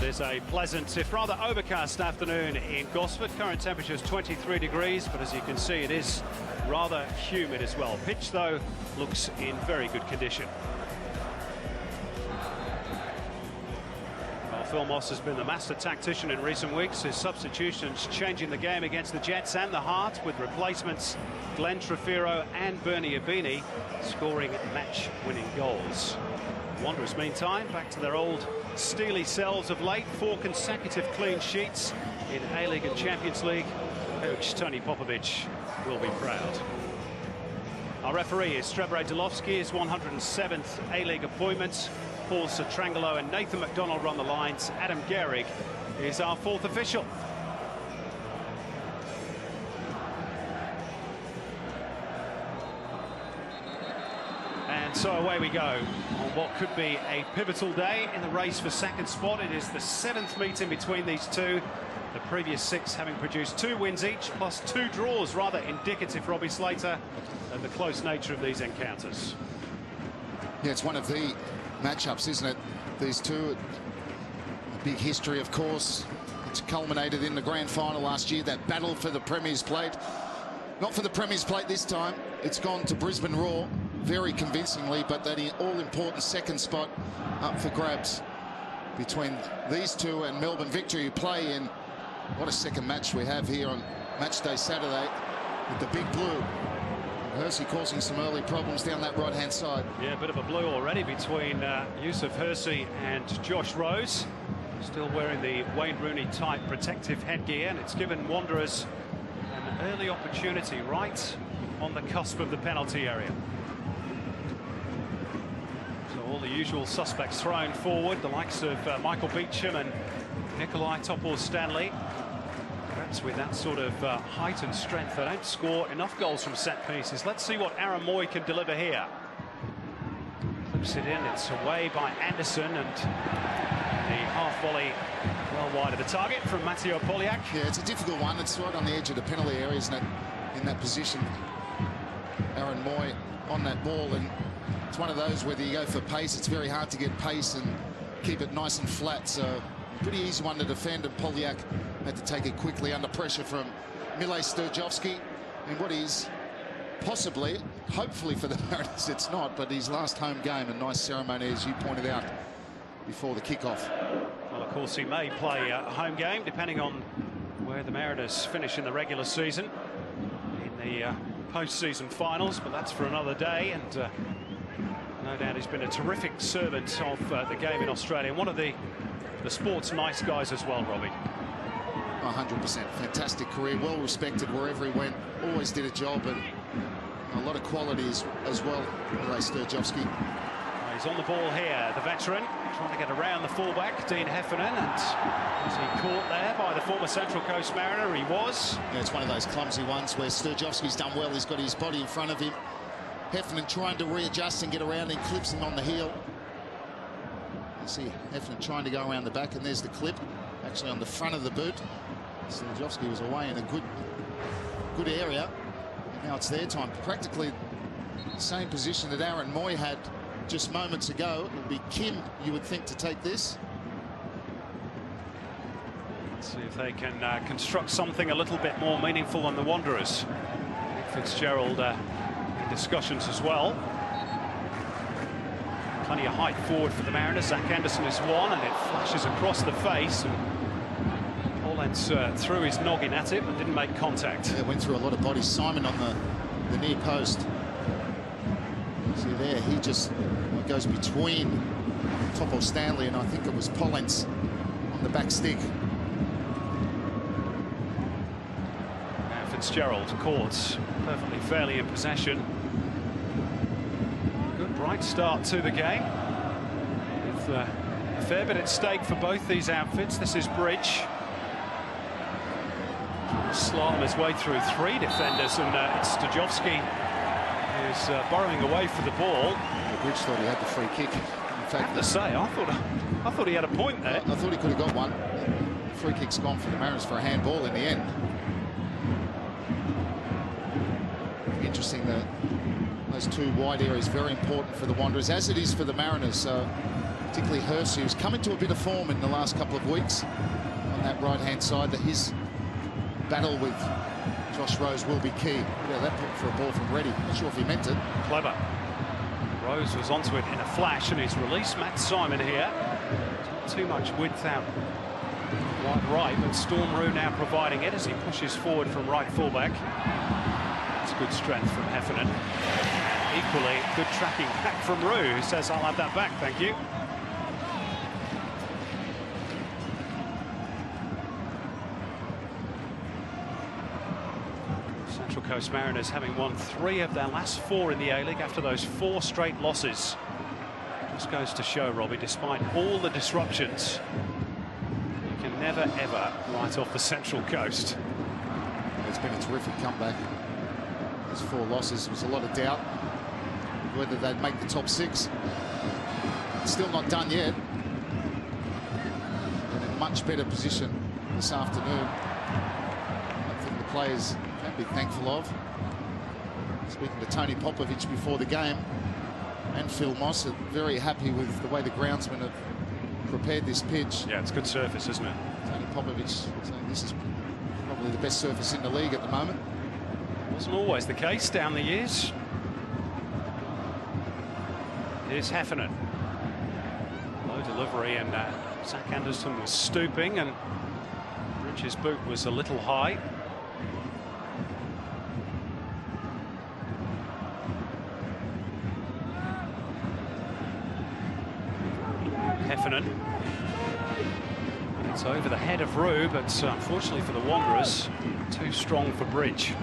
It is a pleasant, if rather overcast afternoon in Gosford. Current temperature is 23 degrees, but as you can see, it is rather humid as well. Pitch, though, looks in very good condition. Well, Phil Moss has been the master tactician in recent weeks. His substitutions changing the game against the Jets and the Heart, with replacements Glenn Trefiro and Bernie Abini scoring match-winning goals. Wanderers, meantime, back to their old steely selves of late. 4 consecutive clean sheets in A-League and Champions League. Coach Tony Popovic will be proud. Our referee is Strebere Delovsky, his 107th A-League appointment. Paul Sotrangelo and Nathan McDonald run the lines. Adam Gehrig is our 4th official. And so away we go on what could be a pivotal day in the race for second spot. It is the 7th meeting between these two. The previous 6 having produced 2 wins each, plus 2 draws, rather indicative, Robbie Slater, of the close nature of these encounters. Yeah, it's one of the matchups, isn't it? These two, a big history, of course. It's culminated in the grand final last year, that battle for the Premier's Plate. Not for the Premier's Plate this time. It's gone to Brisbane Roar very convincingly, but that all-important second spot up for grabs between these two and Melbourne Victory, who play in what a second match we have here on match day Saturday with the big blue. Hersey causing some early problems down that right-hand side. Yeah, a bit of a blue already between Yusuf Hersey and Josh Rose. Still wearing the Wayne Rooney type protective headgear, and it's given Wanderers an early opportunity right on the cusp of the penalty area. So all the usual suspects thrown forward, the likes of Michael Beecham and Nikolai Topor-Stanley. Perhaps with that sort of height and strength, they don't score enough goals from set pieces. Let's see what Aaron Moy can deliver here. Clips it in, it's away by Anderson, and the half volley well wide of the target from Matteo Poliak. Yeah, it's a difficult one. It's right on the edge of the penalty area, isn't it? In that position, Aaron Moy on that ball, and it's one of those whether you go for pace, it's very hard to get pace and keep it nice and flat. So pretty easy one to defend, and Poliak had to take it quickly under pressure from Mile Sturjovski. And what is possibly, hopefully for the Mariners, it's not, but his last home game, a nice ceremony, as you pointed out, before the kickoff. Well, of course, he may play a home game, depending on where the Mariners finish in the regular season, in the post-season finals, but that's for another day. And no doubt he's been a terrific servant of the game in Australia. And one of the sport's nice guys as well, Robbie. 100%. Fantastic career, well respected wherever he went, always did a job, and a lot of qualities as well. Mile Sturjovski. He's on the ball here, the veteran, trying to get around the fullback, Dean Heffernan, and was he caught there by the former Central Coast Mariner? He was. Yeah, it's one of those clumsy ones where Sturjovski's done well. He's got his body in front of him. Heffernan trying to readjust and get around and clips him on the heel. You see Heffernan trying to go around the back, and there's the clip, actually on the front of the boot. Sturjovski was away in a good area. Now it's their time. Practically the same position that Aaron Moy had just moments ago. It will be Kim, you would think, to take this. Let's see if they can construct something a little bit more meaningful than the Wanderers. Fitzgerald in discussions as well. Plenty of height forward for the Mariners. Zach Anderson is one, and it flashes across the face. Pollens threw his noggin at it, but didn't make contact. Yeah, went through a lot of bodies. Simon on the near post. See there, he just goes between Topor-Stanley and I think it was Pollens on the back stick. Now Fitzgerald caught perfectly fairly in possession. Good bright start to the game, with a fair bit at stake for both these outfits. This is Bridge. Slalom his way through 3 defenders, and it's Sturjovski who's burrowing away for the ball. Bridge thought he had the free kick. In fact, I have to say, I thought he had a point there. I thought he could have got one. The free kick's gone for the Mariners for a handball in the end. Interesting that those 2 wide areas very important for the Wanderers, as it is for the Mariners. So particularly Hersey, who's come into a bit of form in the last couple of weeks on that right-hand side, that his battle with Josh Rose will be key. Yeah, that put for a ball from Reddy. Not sure if he meant it. Clever. Rose was onto it in a flash, and he's released Matt Simon here. Not too much width out wide right, but Storm Roux now providing it as he pushes forward from right fullback. It's good strength from Heffernan. Equally good tracking back from Roux, who says, "I'll have that back, thank you." Central Coast Mariners having won 3 of their last 4 in the A-League after those 4 straight losses. Just goes to show, Robbie, despite all the disruptions, you can never ever write off the Central Coast. It's been a terrific comeback. Those 4 losses, there was a lot of doubt whether they'd make the top 6. Still not done yet. In a much better position this afternoon. I think the players can be thankful of. Speaking to Tony Popovich before the game, and Phil Moss, are very happy with the way the groundsmen have prepared this pitch. Yeah, it's good surface, isn't it? Tony Popovich saying this is probably the best surface in the league at the moment. Wasn't always the case down the years. Here's Heffernan. Low delivery, and Zach Anderson was stooping, and Rich's boot was a little high. Heffernan. It's over the head of Roux, but unfortunately for the Wanderers, too strong for Bridge.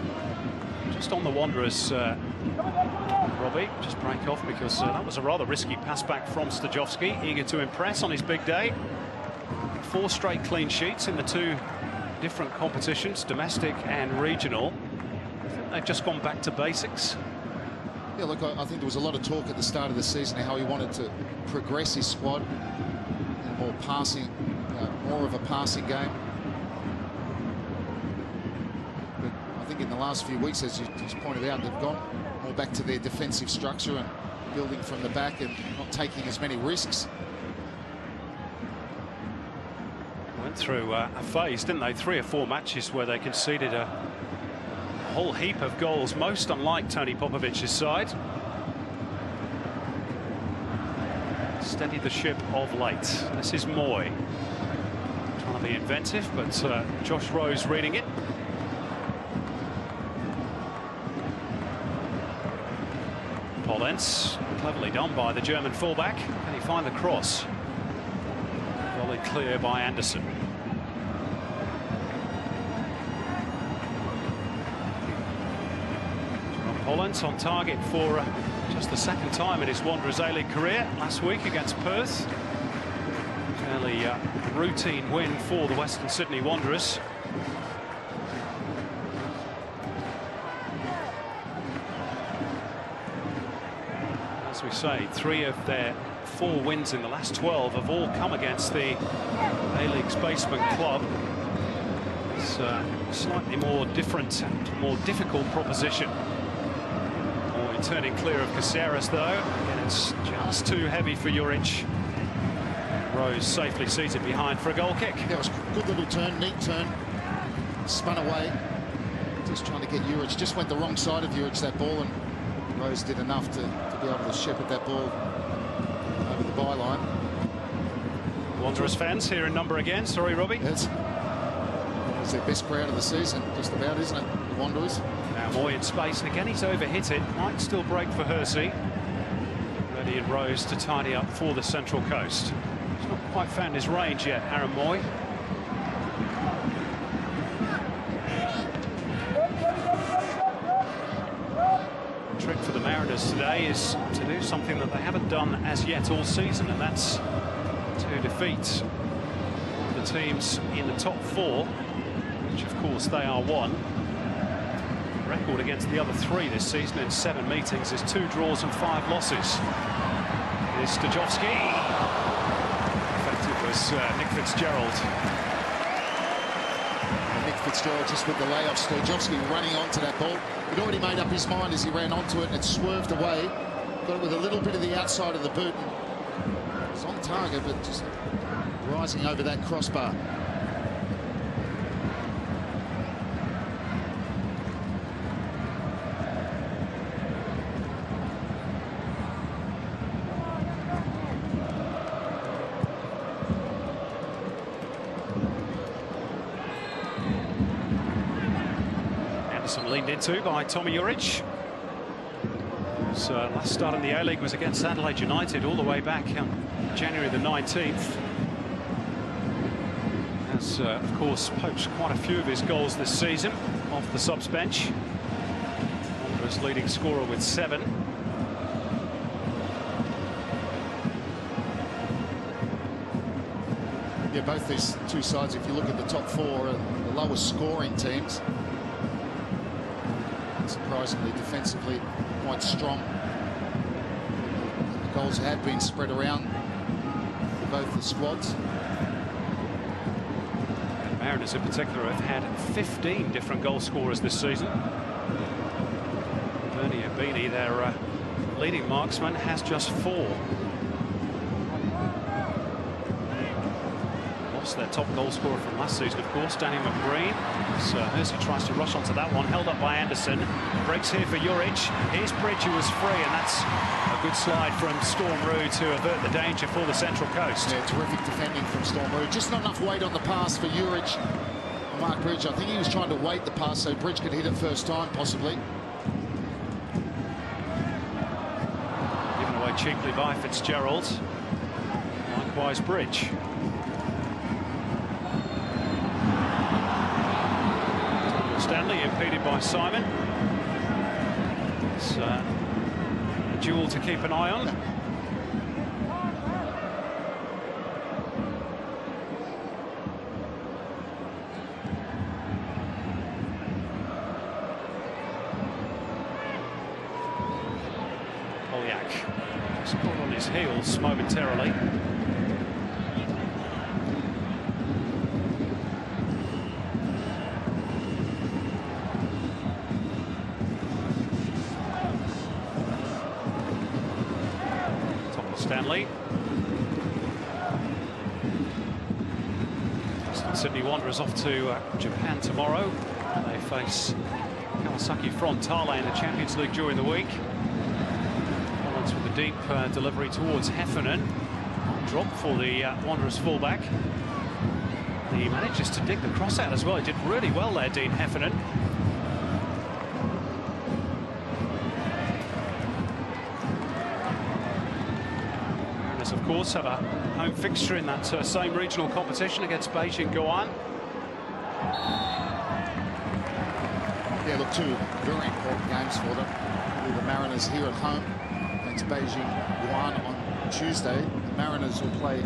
Just on the Wanderers, Robbie, just break off, because that was a rather risky pass back from Stajovski, eager to impress on his big day. 4 straight clean sheets in the 2 different competitions, domestic and regional. I think they've just gone back to basics. Yeah, look, I think there was a lot of talk at the start of the season how he wanted to progress his squad, and more passing, more of a passing game. But I think in the last few weeks, as you just pointed out, they've gone more back to their defensive structure and building from the back and not taking as many risks. Went through a phase, didn't they? 3 or 4 matches where they conceded a whole heap of goals, most unlike Tony Popovich's side. Steadied the ship of late. This is Moy trying to be inventive, but Josh Rose reading it. Pollens, cleverly done by the German fullback. Can he find the cross? Volleyed clear by Anderson. Pollens on target for just the 2nd time in his Wanderers A-League career. Last week against Perth. Fairly routine win for the Western Sydney Wanderers. As we say, 3 of their 4 wins in the last 12 have all come against the A-League's basement club. It's a slightly more different and more difficult proposition. Turning clear of Caceres, though. Again, it's just too heavy for Juric. Rose safely seated behind for a goal kick. That was a good little turn, neat turn. Spun away. Just trying to get Juric. Just went the wrong side of Juric, that ball, and Rose did enough to be able to shepherd that ball over the byline. Wanderers fans here in number again. Sorry, Robbie. It's their best crowd of the season, just about, isn't it? The Wanderers. Now Moy in space, and again he's overhit it. Might still break for Hersey. Ready and Rose to tidy up for the Central Coast. He's not quite found his range yet, Aaron Moy. The trick for the Mariners today is to do something that they haven't done as yet all season, and that's to defeat the teams in the top 4, which of course they are 1. Record against the other 3 this season in 7 meetings is 2 draws and 5 losses. Here's Stajovski. Effective was Nick Fitzgerald. And Nick Fitzgerald just with the layoff. Stajovski running onto that ball. He'd already made up his mind as he ran onto it, and it swerved away. Got it with a little bit of the outside of the boot. And was on target, but just rising over that crossbar. Leaned into by Tommy Juric. So last start in the A-League was against Adelaide United all the way back on January the 19th. Has, of course, poached quite a few of his goals this season off the subs bench. Wanderers leading scorer with 7. Yeah, both these two sides, if you look at the top 4, are the lowest scoring teams. Surprisingly defensively quite strong. The goals have been spread around for both the squads. And Mariners in particular have had 15 different goal scorers this season. Bernie Abini, their leading marksman, has just 4. Lost their top goal scorer from last season, of course, Danny McBreen. So Hersey tries to rush onto that one, held up by Anderson. Breaks here for Juric. Here's Bridge, who was free, and that's a good slide from Storm Roux to avert the danger for the Central Coast. Yeah, terrific defending from Storm Roux. Just not enough weight on the pass for Juric. Mark Bridge, I think he was trying to weight the pass so Bridge could hit it first time, possibly. Given away cheaply by Fitzgerald. Likewise, Bridge. Stanley impeded by Simon. It's a duel to keep an eye on. Polyak just caught on his heels momentarily. Stanley. Sydney Wanderers off to Japan tomorrow. They face Kawasaki Frontale in the Champions League during the week. Collins with a deep delivery towards Heffernan. Drop for the Wanderers fullback. He manages to dig the cross out as well. He did really well there, Dean Heffernan. Of course, have a home fixture in that same regional competition against Beijing Guoan. Yeah, look, 2 very important games for them. The Mariners here at home against Beijing Guoan on Tuesday. The Mariners will play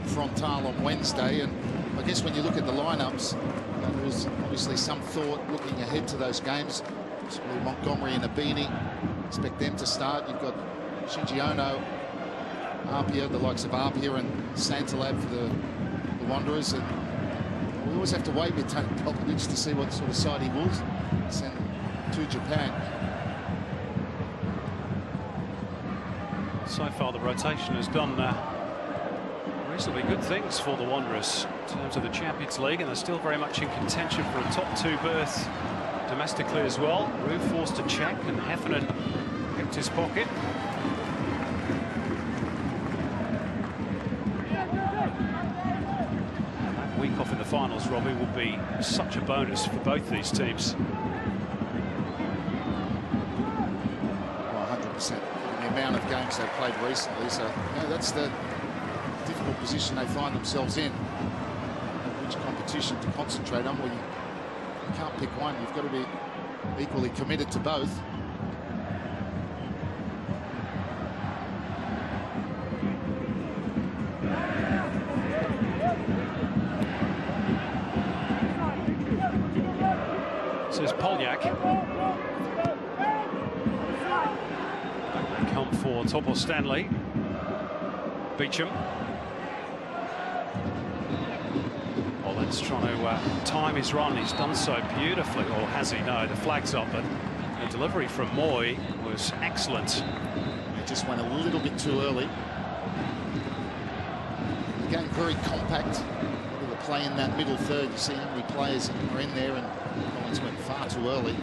Frontale on Wednesday, and I guess when you look at the lineups, there is obviously some thought looking ahead to those games. Possibly Montgomery and Abini, expect them to start. You've got Shinji Ono, Apia, the likes of Apia and Santalab for the Wanderers, and we always have to wait with Tony Popovich to see what sort of side he will send to Japan. So far the rotation has done reasonably good things for the Wanderers in terms of the Champions League, and they're still very much in contention for a top 2 berth domestically as well. Roux forced to check, and Heffernan picked his pocket. Week off in the finals, Robbie, will be such a bonus for both these teams. Well, 100%. The amount of games they've played recently, so you know, that's the difficult position they find themselves in. Which competition to concentrate on? Well, you can't pick one. You've got to be equally committed to both. This is Polyak. They come for Topo Stanley. Beecham. Collins trying to time his run. He's done so beautifully, or has he? No, the flag's up, but the delivery from Moy was excellent. It just went a little bit too early. Again, very compact. Look at the play in that middle third. You see how many players are in there, and Collins went far too early.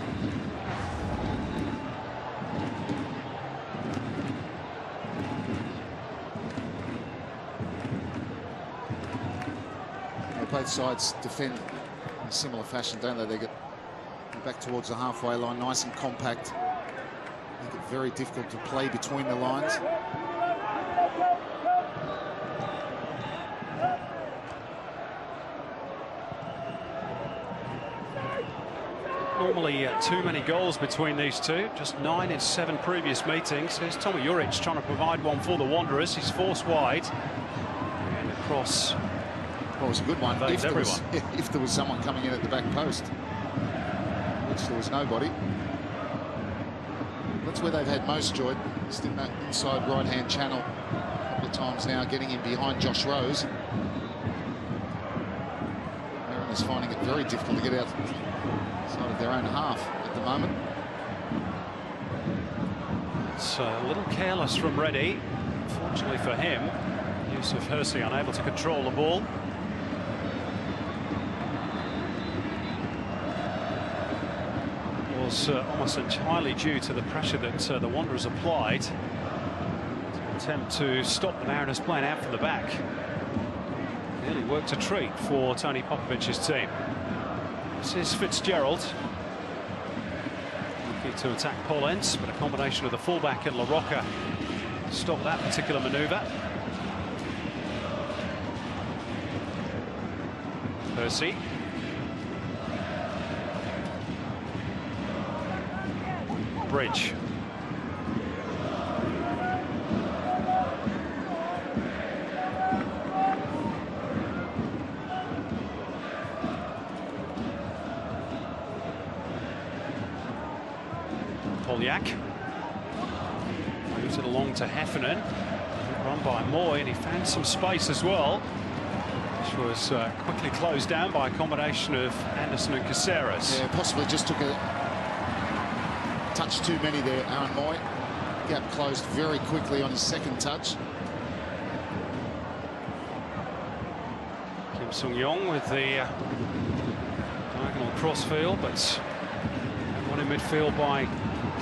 Both sides defend in a similar fashion, don't they? They get back towards the halfway line, nice and compact. Make it very difficult to play between the lines. Normally too many goals between these two, just 9 in 7 previous meetings. Here's Tomi Juric trying to provide one for the Wanderers. He's forced wide and across. Well, it was a good one if there was someone coming in at the back post, which there was nobody. That's where they've had most joy, just in that inside right-hand channel a couple of times now, getting in behind Josh Rose. Aaron is finding it very difficult to get outside of their own half at the moment. It's a little careless from Reddy. Fortunately for him, Yusuf Hersey unable to control the ball. Was almost entirely due to the pressure that the Wanderers applied to attempt to stop the Mariners playing out from the back. Really worked a treat for Tony Popovic's team. This is Fitzgerald looking to attack Pollens, but a combination of the fullback and La Rocca stopped that particular manoeuvre. Hersey. Bridge. Polyak moves it along to Heffernan. Run by Moy, and he found some space as well, which was quickly closed down by a combination of Anderson and Caceres. Yeah, possibly just took a touch too many there, Aaron Moy. Gap closed very quickly on his second touch. Kim Sung-yong with the diagonal crossfield, but one in midfield by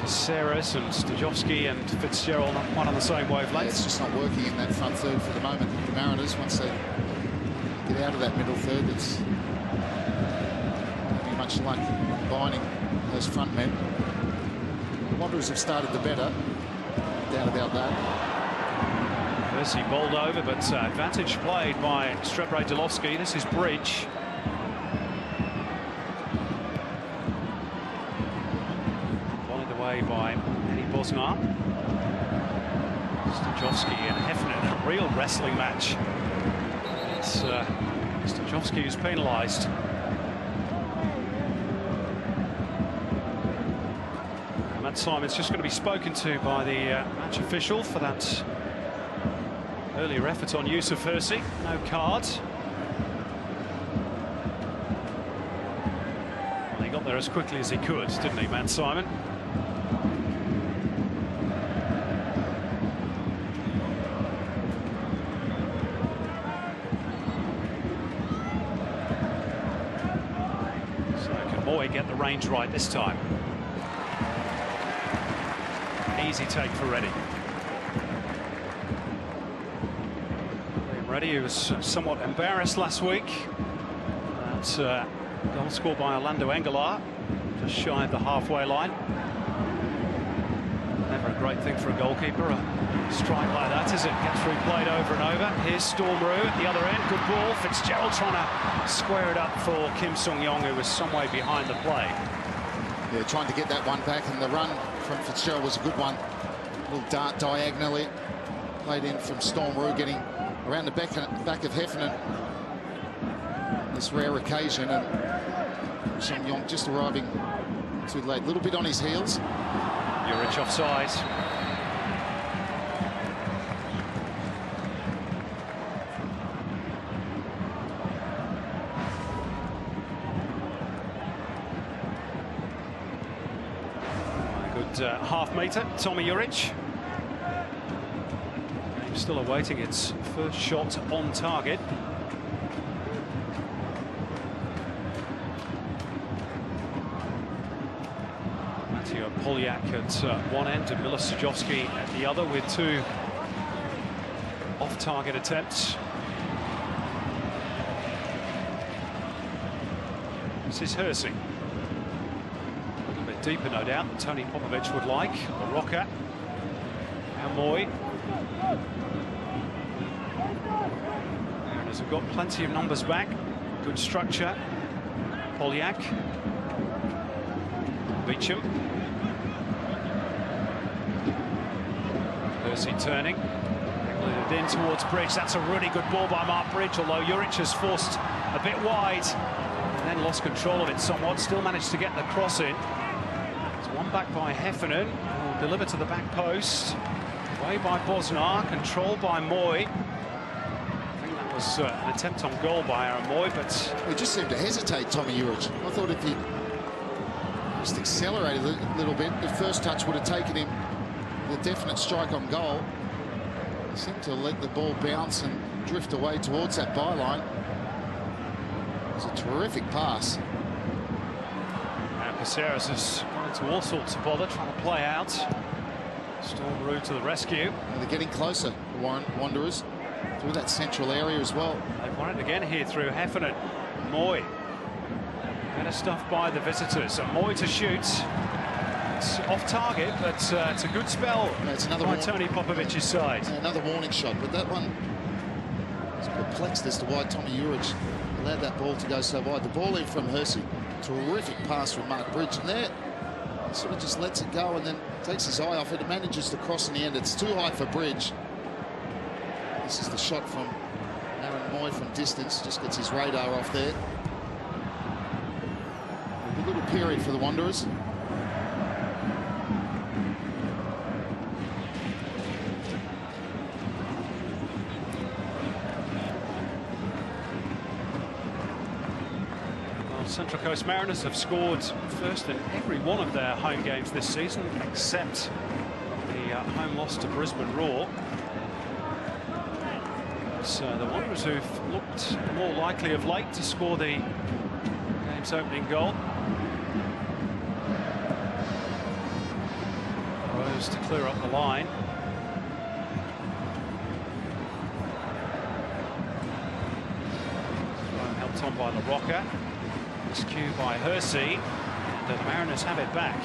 Caceres, and Stajovski and Fitzgerald not quite on the same wavelength. Yeah, it's just not working in that front third for the moment. The Mariners, once they get out of that middle third, it's pretty much like combining those front men. The Wanderers have started the better, doubt about that. Hersey bowled over, but advantage played by Strebre-Delovski. This is Bridge. Volleyed away by Eddie Bosnar. Stajovski and Heffernan, a real wrestling match. It's Stajovski who's penalised. Simon's just going to be spoken to by the match official for that earlier effort on Yusuf Hersey. No card. Well, he got there as quickly as he could, didn't he, Matt Simon? So can Moy get the range right this time? Easy take for Reddy. Reddy, who was somewhat embarrassed last week. That's goal scored by Orlando Engelar, just shy of the halfway line. Never a great thing for a goalkeeper, a strike like that, is it? Gets replayed over and over. Here's Stormroo at the other end. Good ball. Fitzgerald trying to square it up for Kim Sung-yong, who was some way behind the play. Yeah, trying to get that one back, and the run from Fitzgerald was a good one. A little dart diagonally played in from Stormroo, getting around the back of Heffernan. This rare occasion, and Sung-yong just arriving too late. A little bit on his heels. Juric offside. Half metre, Tomi Juric. still awaiting its first shot on target. Poljak at one end and Milosavljevic at the other, with two off-target attempts. This is Hersey. A little bit deeper, no doubt, than Tony Popovic would like. The rocker. Now Moy. Mariners have got plenty of numbers back. Good structure. Poljak. Beecham. Hersey turning, angled it in towards Bridge. That's a really good ball by Mark Bridge, although Juric has forced a bit wide and then lost control of it somewhat. Still managed to get the cross in. It's one back by Heffernan, who will deliver to the back post. Away by Bosnar, controlled by Moy. I think that was an attempt on goal by Aaron Moy, but he just seemed to hesitate, Tommy Juric. I thought if he just accelerated a little bit, the first touch would have taken him the definite strike on goal. He seemed to let the ball bounce and drift away towards that byline. It was a terrific pass. And Caceres has gone into all sorts of bother, trying to play out. Storm route to the rescue. And they're getting closer, the Wanderers, through that central area as well. They've won it again here through Heffernan. Moy. Better stuff by the visitors. And Moy to shoot. It's off target, but it's a good spell by Tony Popovic's side. Another warning shot, but that one is perplexed as to why Tommy Juric allowed that ball to go so wide. The ball in from Hersey. Terrific pass from Mark Bridge, and there he sort of just lets it go and then takes his eye off it and manages to cross in the end. It's too high for Bridge. This is the shot from Aaron Moy from distance. Just gets his radar off there. A good little period for the Wanderers. Central Coast Mariners have scored first in every one of their home games this season, except the home loss to Brisbane Roar. So the Wanderers, who've looked more likely of late to score the game's opening goal. Rose to clear up the line. Helped on by the rocker. Cue by Hersey, and the Mariners have it back.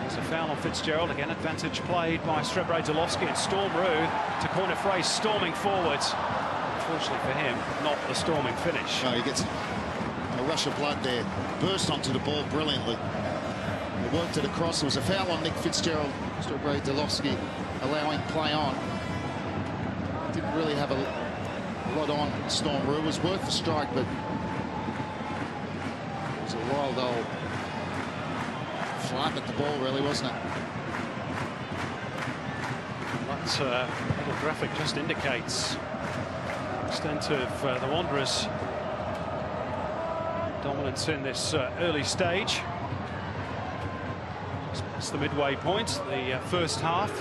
There's a foul on Fitzgerald. Again, advantage played by Srebrej-Delovski, and Storm Roux to corner Fraser, storming forwards. Unfortunately for him, not the storming finish. No, he gets a rush of blood there. Burst onto the ball brilliantly. He worked it across. There was a foul on Nick Fitzgerald. Srebrej-Delovski allowing play on. Didn't really have a lot on Storm Roux. It was worth the strike, but a wild old flight at the ball, really, wasn't it? That little graphic just indicates the extent of the Wanderers' dominance in this early stage. Just past the midway point, the first half.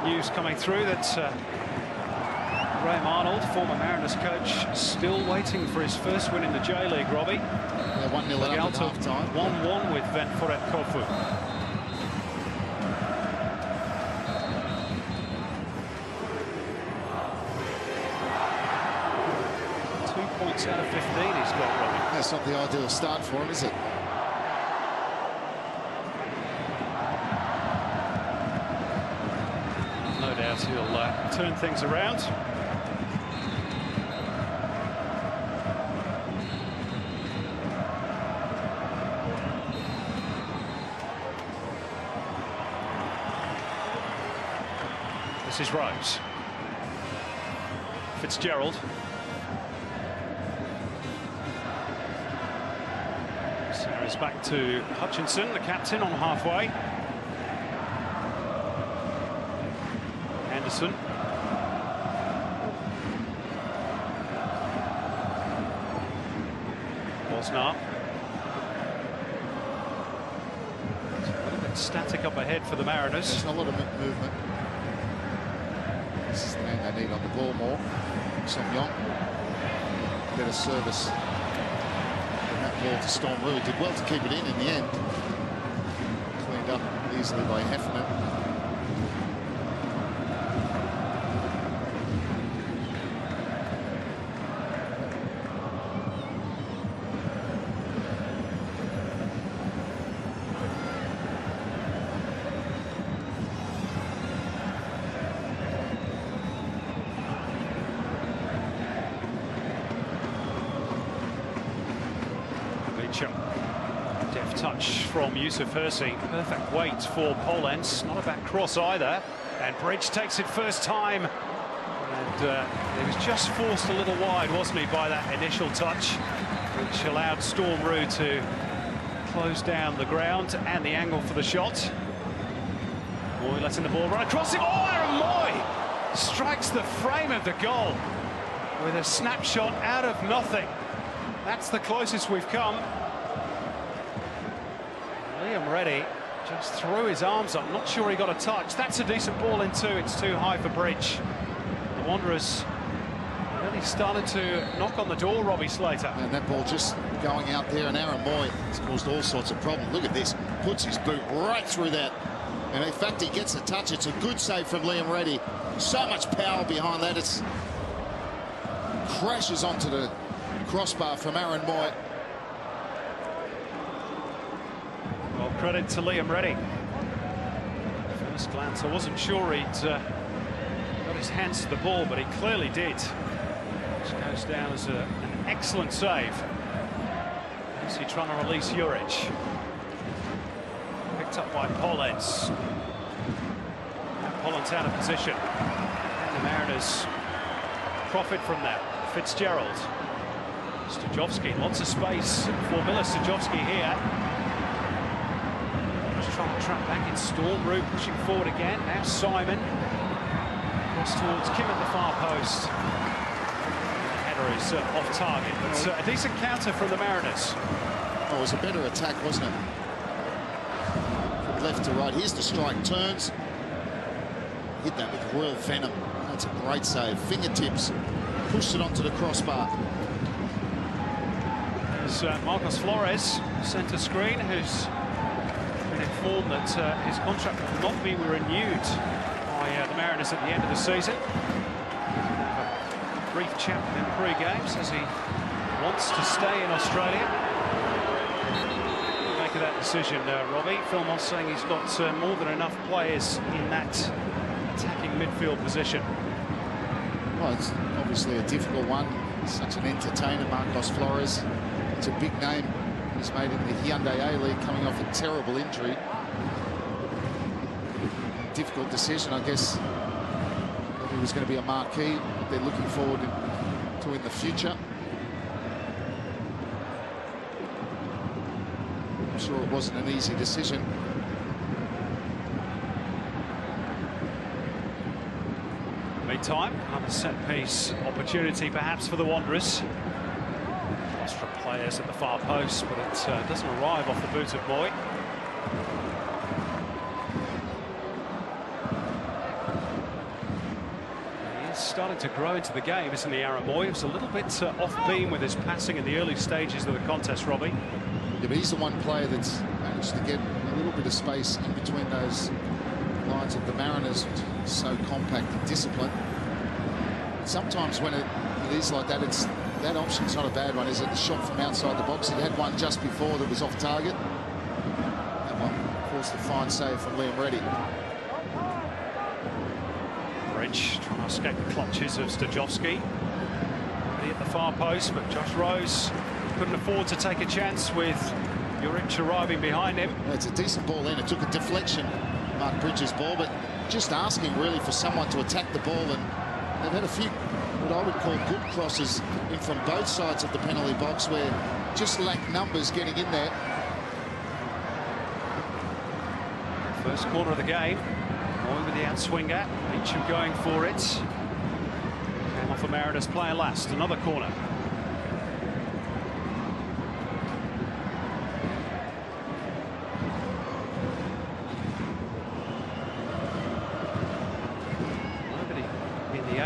News coming through that Graham Arnold, former Mariners coach, still waiting for his first win in the J-League, Robbie. 1-0 up at half-time. 1-1 with Ventforet Kofu. 2 points out of 15 he's got, Robbie. That's not the ideal start for him, is it? He'll turn things around. This is Rose. Fitzgerald. Sarah's back to Hutchinson, the captain, on halfway. Anderson. Bosnar. static up ahead for the Mariners. There's a lot of movement. This is the man they need on the ball more. Som-Yong. Better service. And that ball to Storm Root. Did well to keep it in the end. Cleaned up easily by Hefner. Deft touch from Yusuf Hirsi. Perfect weight for Polenz. Not a bad cross either. And Bridge takes it first time. And he was just forced a little wide, wasn't he, by that initial touch, which allowed Storm Roux to close down the ground and the angle for the shot. Moy letting the ball run across him. Oh, Aaron Moy strikes the frame of the goal with a snapshot out of nothing. That's the closest we've come. Liam Reddy just threw his arms up. Not sure he got a touch. That's a decent ball in two. It's too high for Bridge. The Wanderers really started to knock on the door, Robbie Slater. And that ball just going out there, and Aaron Moy has caused all sorts of problems. Look at this. Puts his boot right through that. And in fact, he gets a touch. It's a good save from Liam Reddy. So much power behind that. It's crashes onto the crossbar from Aaron Moy. Well, credit to Liam Reddy. First glance, I wasn't sure he'd got his hands to the ball, but he clearly did. Which goes down as an excellent save. Is he trying to release Juric? Picked up by Polenz. Polenz out of position. And the Mariners profit from that. Fitzgerald. Stajovski, lots of space for Miller. Stajovski here. Just trying to trap back in Storm Roux, pushing forward again. Now Simon. Cross towards Kim at the far post. The header is off target, but a decent counter from the Mariners. Oh, it was a better attack, wasn't it? From left to right. Here's the strike. Turns. Hit that with real venom. That's a great save. Fingertips. Pushed it onto the crossbar. There's Marcos Flores, centre screen, who's been informed that his contract will not be renewed by the Mariners at the end of the season. A brief chat with him pre-game, says he wants to stay in Australia. Make of that decision, Robbie. Phil Moss saying he's got more than enough players in that attacking midfield position. Well, it's obviously a difficult one. Such an entertainer, Marcos Flores. It's a big name he's made in the Hyundai A-League, coming off a terrible injury. Difficult decision, I guess. He was going to be a marquee. They're looking forward to in the future. I'm sure it wasn't an easy decision. Meantime, another set-piece opportunity perhaps for the Wanderers. Extra players at the far post, but it doesn't arrive off the boot of Moy. He is starting to grow into the game, isn't he, Aaron Moy? He was a little bit off-beam with his passing in the early stages of the contest, Robbie. Yeah, but he's the one player that's managed to get a little bit of space in between those lines of the Mariners. So compact and disciplined. Sometimes when it is like that, that option's not a bad one, is it? The shot from outside the box. He had one just before that was off target. That one caused a fine save from Liam Reddy. Bridge trying to escape the clutches of Stajovski. Reddy at the far post, but Josh Rose couldn't afford to take a chance with Juric arriving behind him. Yeah, it's a decent ball in. It took a deflection, Mark Bridges' ball, but just asking really for someone to attack the ball, and they've had a few what I would call good crosses in from both sides of the penalty box where just lack numbers getting in there. First corner of the game. Moy with the outswinger. Meacham going for it. Came off a Mariners player last. Another corner.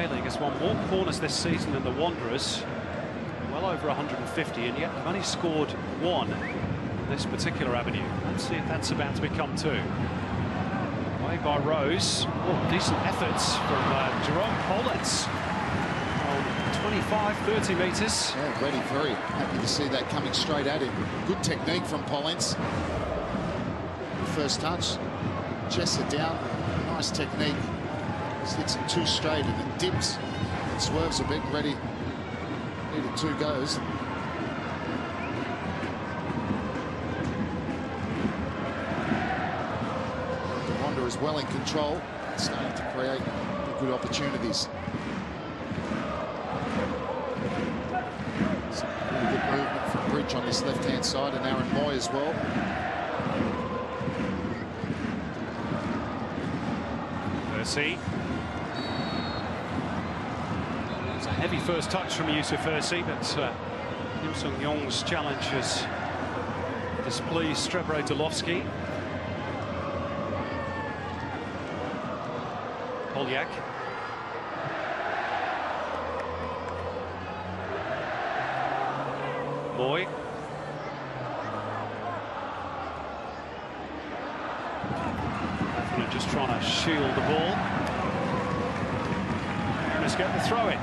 A-League has won more corners this season than the Wanderers, well over 150, and yet they've only scored one in this particular avenue. Let's see if that's about to become two. Away by Rose. Oh, decent efforts from Jerome Pollens from 25, 30 metres. Yeah, Reddy very happy to see that coming straight at him. Good technique from Pollens. First touch, chests it down, nice technique. Just hits it too straight and it dips and swerves a bit. Reddy needed 2 goes. The Wanderers well in control, starting to create good opportunities. Some really good movement from Bridge on this left-hand side, and Aaron Moy as well. Ursi. It's a heavy first touch from Yusuf Ursi, but Kim Sung-yong's challenge has displeased Strebro Dolovsky. Polyak. Moy. Just trying to shield the ball. Mariners get the throw in.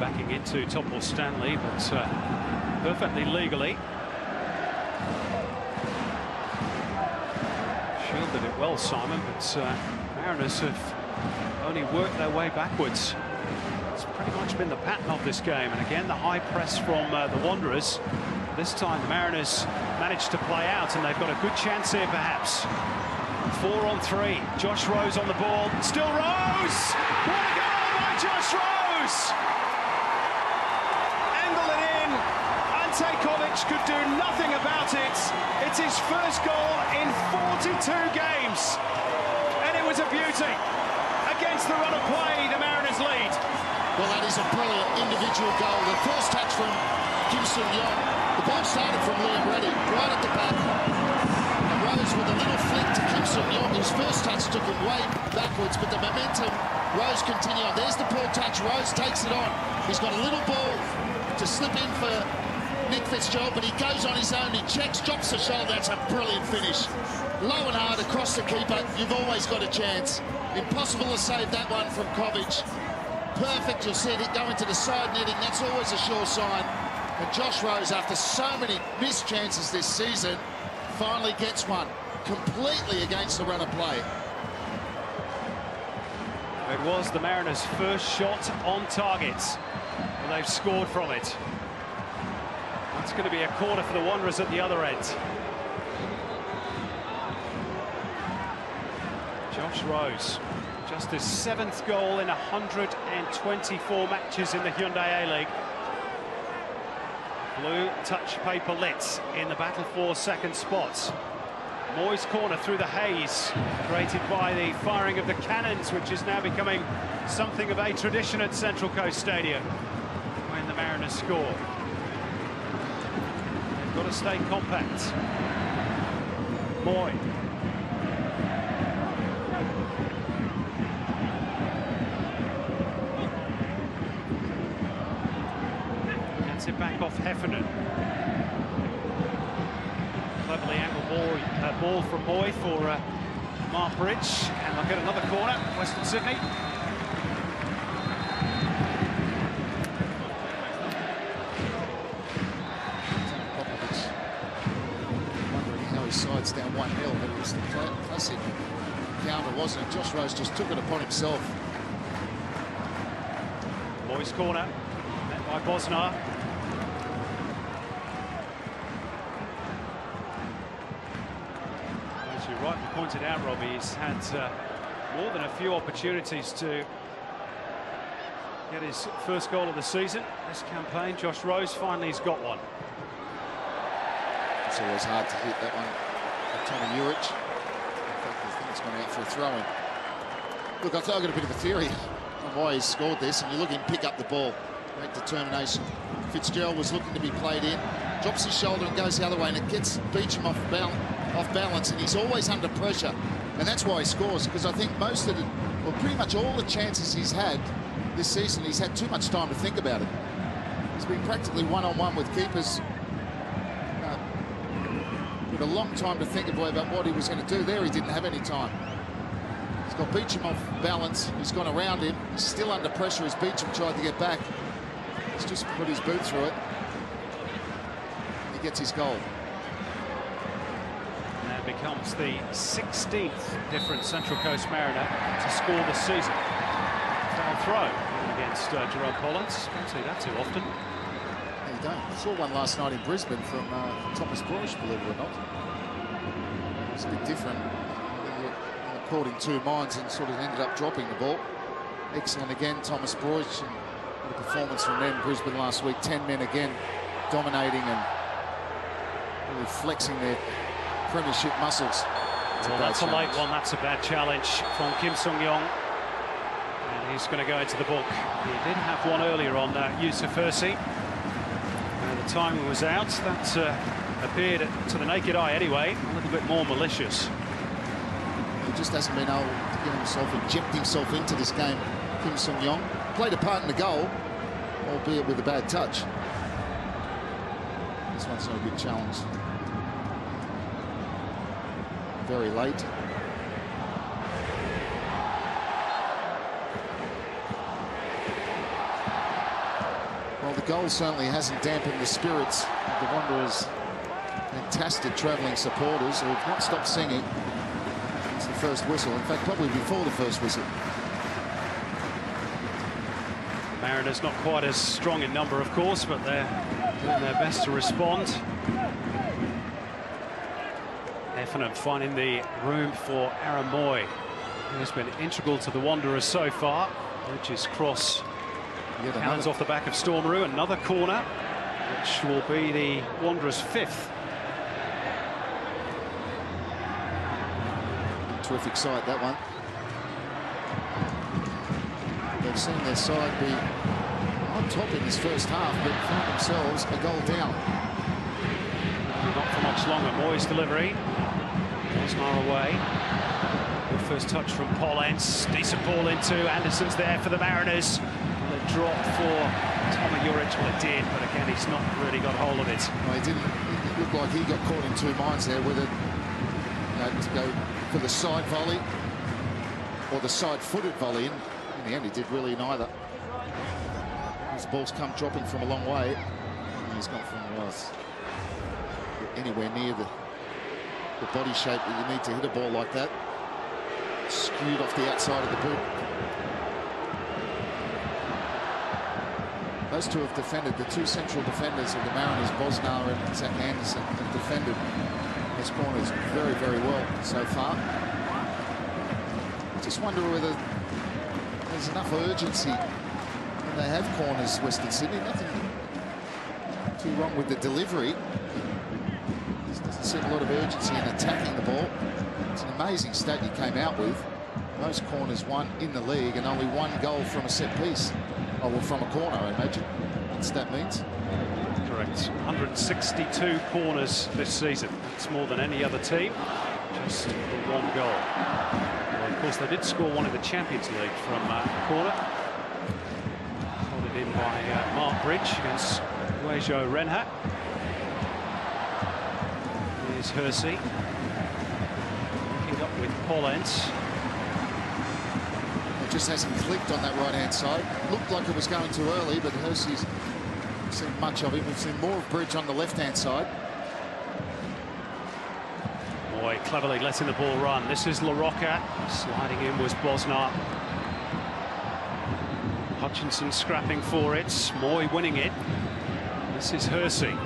Backing into Topor Stanley, but perfectly legally. Shielded it well, Simon, but Mariners have only worked their way backwards. It's pretty much been the pattern of this game, and again the high press from the Wanderers. This time the Mariners managed to play out, and they've got a good chance here perhaps. 4 on 3. Josh Rose on the ball. Still Rose! What a goal by Josh Rose! Angle it in. Ante Kovic could do nothing about it. It's his first goal in 42 games, and it was a beauty. Against the run of play, the Mariners lead. Well, that is a brilliant individual goal. The first touch from Kim Sung-yong. The ball started from Liam Reddy, right at the back. And Rose with a little flick to Kim Sung-yong. His first touch took him way backwards, but the momentum, Rose continued on. There's the ball touch. Rose takes it on. He's got a little ball to slip in for Nick Fitzgerald, but he goes on his own, he checks, drops the shoulder. That's a brilliant finish. Low and hard across the keeper, you've always got a chance. Impossible to save that one from Kovic. Perfect, you'll see it go into the side netting, that's always a sure sign. And Josh Rose, after so many missed chances this season, finally gets one, completely against the run of play. It was the Mariners' first shot on target, and they've scored from it. It's going to be a corner for the Wanderers at the other end. Josh Rose, just his 7th goal in 124 matches in the Hyundai A-League. Blue touch paper lit in the battle for second spot. Moy's corner through the haze, created by the firing of the cannons, which is now becoming something of a tradition at Central Coast Stadium when the Mariners score. Got to stay compact. Moy. Gets it back off Heffernan. Cleverly angled ball from Moy for Mark Bridge, and they'll get another corner. Western Sydney. Sides down 1-0, but it was the classic counter, wasn't it? Josh Rose just took it upon himself. Moy's corner, met by Bosnar. As you rightly pointed out, Robbie, he's had more than a few opportunities to get his first goal of the season. This campaign, Josh Rose finally has got one. It's always hard to hit that one. Tommy Urich. In fact, I think it's gone out for a throw-in. Look, I've got a bit of a theory on why he scored this, and you look at him pick up the ball. Great determination. Fitzgerald was looking to be played in, drops his shoulder and goes the other way, and it gets Beecham off balance, and he's always under pressure. And that's why he scores, because I think most of the, well, pretty much all the chances he's had this season, he's had too much time to think about it. He's been practically one-on-one with keepers with a long time to think about what he was going to do. There he didn't have any time. He's got Beecham off balance. He's gone around him. He's still under pressure as Beecham tried to get back. He's just put his boot through it. He gets his goal. And becomes the 16th different Central Coast Mariner to score this season. Foul throw against Jerome Collins. Don't see that too often. You don't. I saw one last night in Brisbane from Thomas Broish, believe it or not. It was a bit different. Caught in two minds and sort of ended up dropping the ball. Excellent again, Thomas Broish. And what a performance from them. Brisbane last week, 10 men again, dominating and really flexing their premiership muscles. Well, that's a late one. That's a bad challenge from Kim Sung-yong. And he's going to go into the book. He did have one earlier on Yusuf Hersey. The timing was out. That appeared to the naked eye anyway a little bit more malicious. He just hasn't been able to get himself, inject himself into this game. Kim Sung-yong played a part in the goal, albeit with a bad touch. This one's no big challenge. Very late. Well, the goal certainly hasn't dampened the spirits of the Wanderers' fantastic travelling supporters who have not stopped singing since the first whistle. In fact, probably before the first whistle. Mariners not quite as strong in number, of course, but they're doing their best to respond. Effingham finding the room for Aaron Moy, who has been integral to the Wanderers so far. Bridges cross. Hands off the back of Stormaroo, another corner, which will be the Wanderers' 5th. Terrific sight, that one. They've seen their side be on top in this first half, but found themselves a goal down. Not for much longer. Moy's delivery. Bosnar away. Good first touch from Pollens. Decent ball into. Anderson's there for the Mariners. Drop for Tomi Juric. Well, it did, but again, he's not really got hold of it. No, he didn't. It looked like he got caught in two minds there, whether to go for the side volley or the side-footed volley. In the end, he did really neither. His ball's come dropping from a long way. And he's gone from anywhere near the body shape that you need to hit a ball like that. Skewed off the outside of the boot. Those two have defended, the two central defenders of the Mariners, Bosnar and Zach Anderson, have defended his corners very, very well so far. I just wonder whether there's enough urgency when they have corners, Western Sydney. Nothing too wrong with the delivery. There doesn't seem a lot of urgency in attacking the ball. It's an amazing stat you came out with. Most corners won in the league and only one goal from a set piece. Oh, well, from a corner, I imagine. That's that means. Correct. 162 corners this season. That's more than any other team. Just the one goal. Well, of course, they did score one in the Champions League from a corner. Followed in by Mark Bridge against Weizhou Renha. Here's Hersey. Looking up with Pollens. Just hasn't clicked on that right-hand side. Looked like it was going too early, but Hersey's seen much of it. We've seen more of Bridge on the left-hand side. Moy cleverly letting the ball run. This is LaRocca. Sliding in was Bosnar. Hutchinson scrapping for it. Moy winning it. This is Hersey.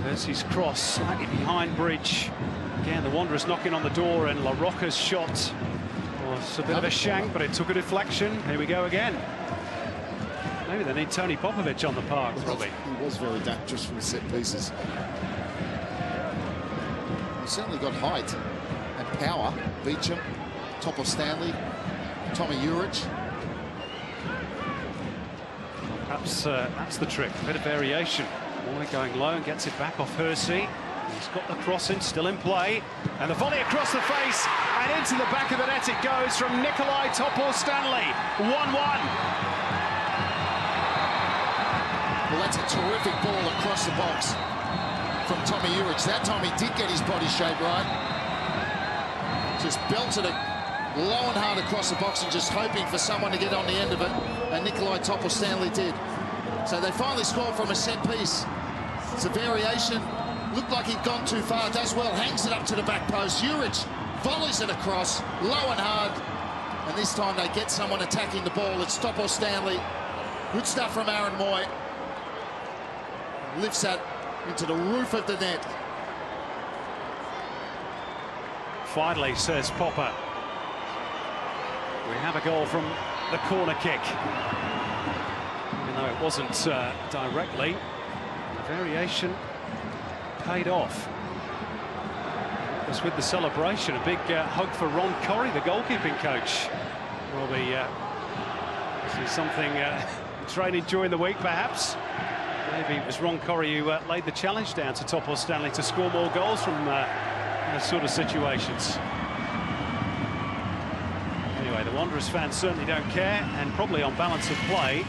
Hersey's cross slightly behind Bridge. Again, the Wanderers knocking on the door, and LaRocca's shot. It's a bit of a shank, but it took a deflection. Here we go again. Maybe they need Tony Popovich on the park, probably. He was very dangerous from set pieces. He's certainly got height and power. Beecham, top of Stanley, Tommy Urich. Perhaps that's the trick, a bit of variation. Moy going low and gets it back off Hersey. He's got the crossing still in play, and the volley across the face and into the back of the net it goes from Nikolai Topor-Stanley. 1-1. Well, that's a terrific ball across the box from Tommy Urich. That time he did get his body shape right. Just belted it low and hard across the box and just hoping for someone to get on the end of it, and Nikolai Topor-Stanley did. So they finally scored from a set piece. It's a variation. Looked like he'd gone too far, does well, hangs it up to the back post. Urich volleys it across, low and hard. And this time they get someone attacking the ball. It's Topor-Stanley. Good stuff from Aaron Moy. Lifts that into the roof of the net. Finally, says Popper, we have a goal from the corner kick. Even though it wasn't directly, the variation paid off. It was with the celebration. A big hug for Ron Corrie, the goalkeeping coach. Robbie, this is something training during the week, perhaps. Maybe it was Ron Corrie who laid the challenge down to Topor-Stanley to score more goals from those sort of situations. Anyway, the Wanderers fans certainly don't care, and probably on balance of play,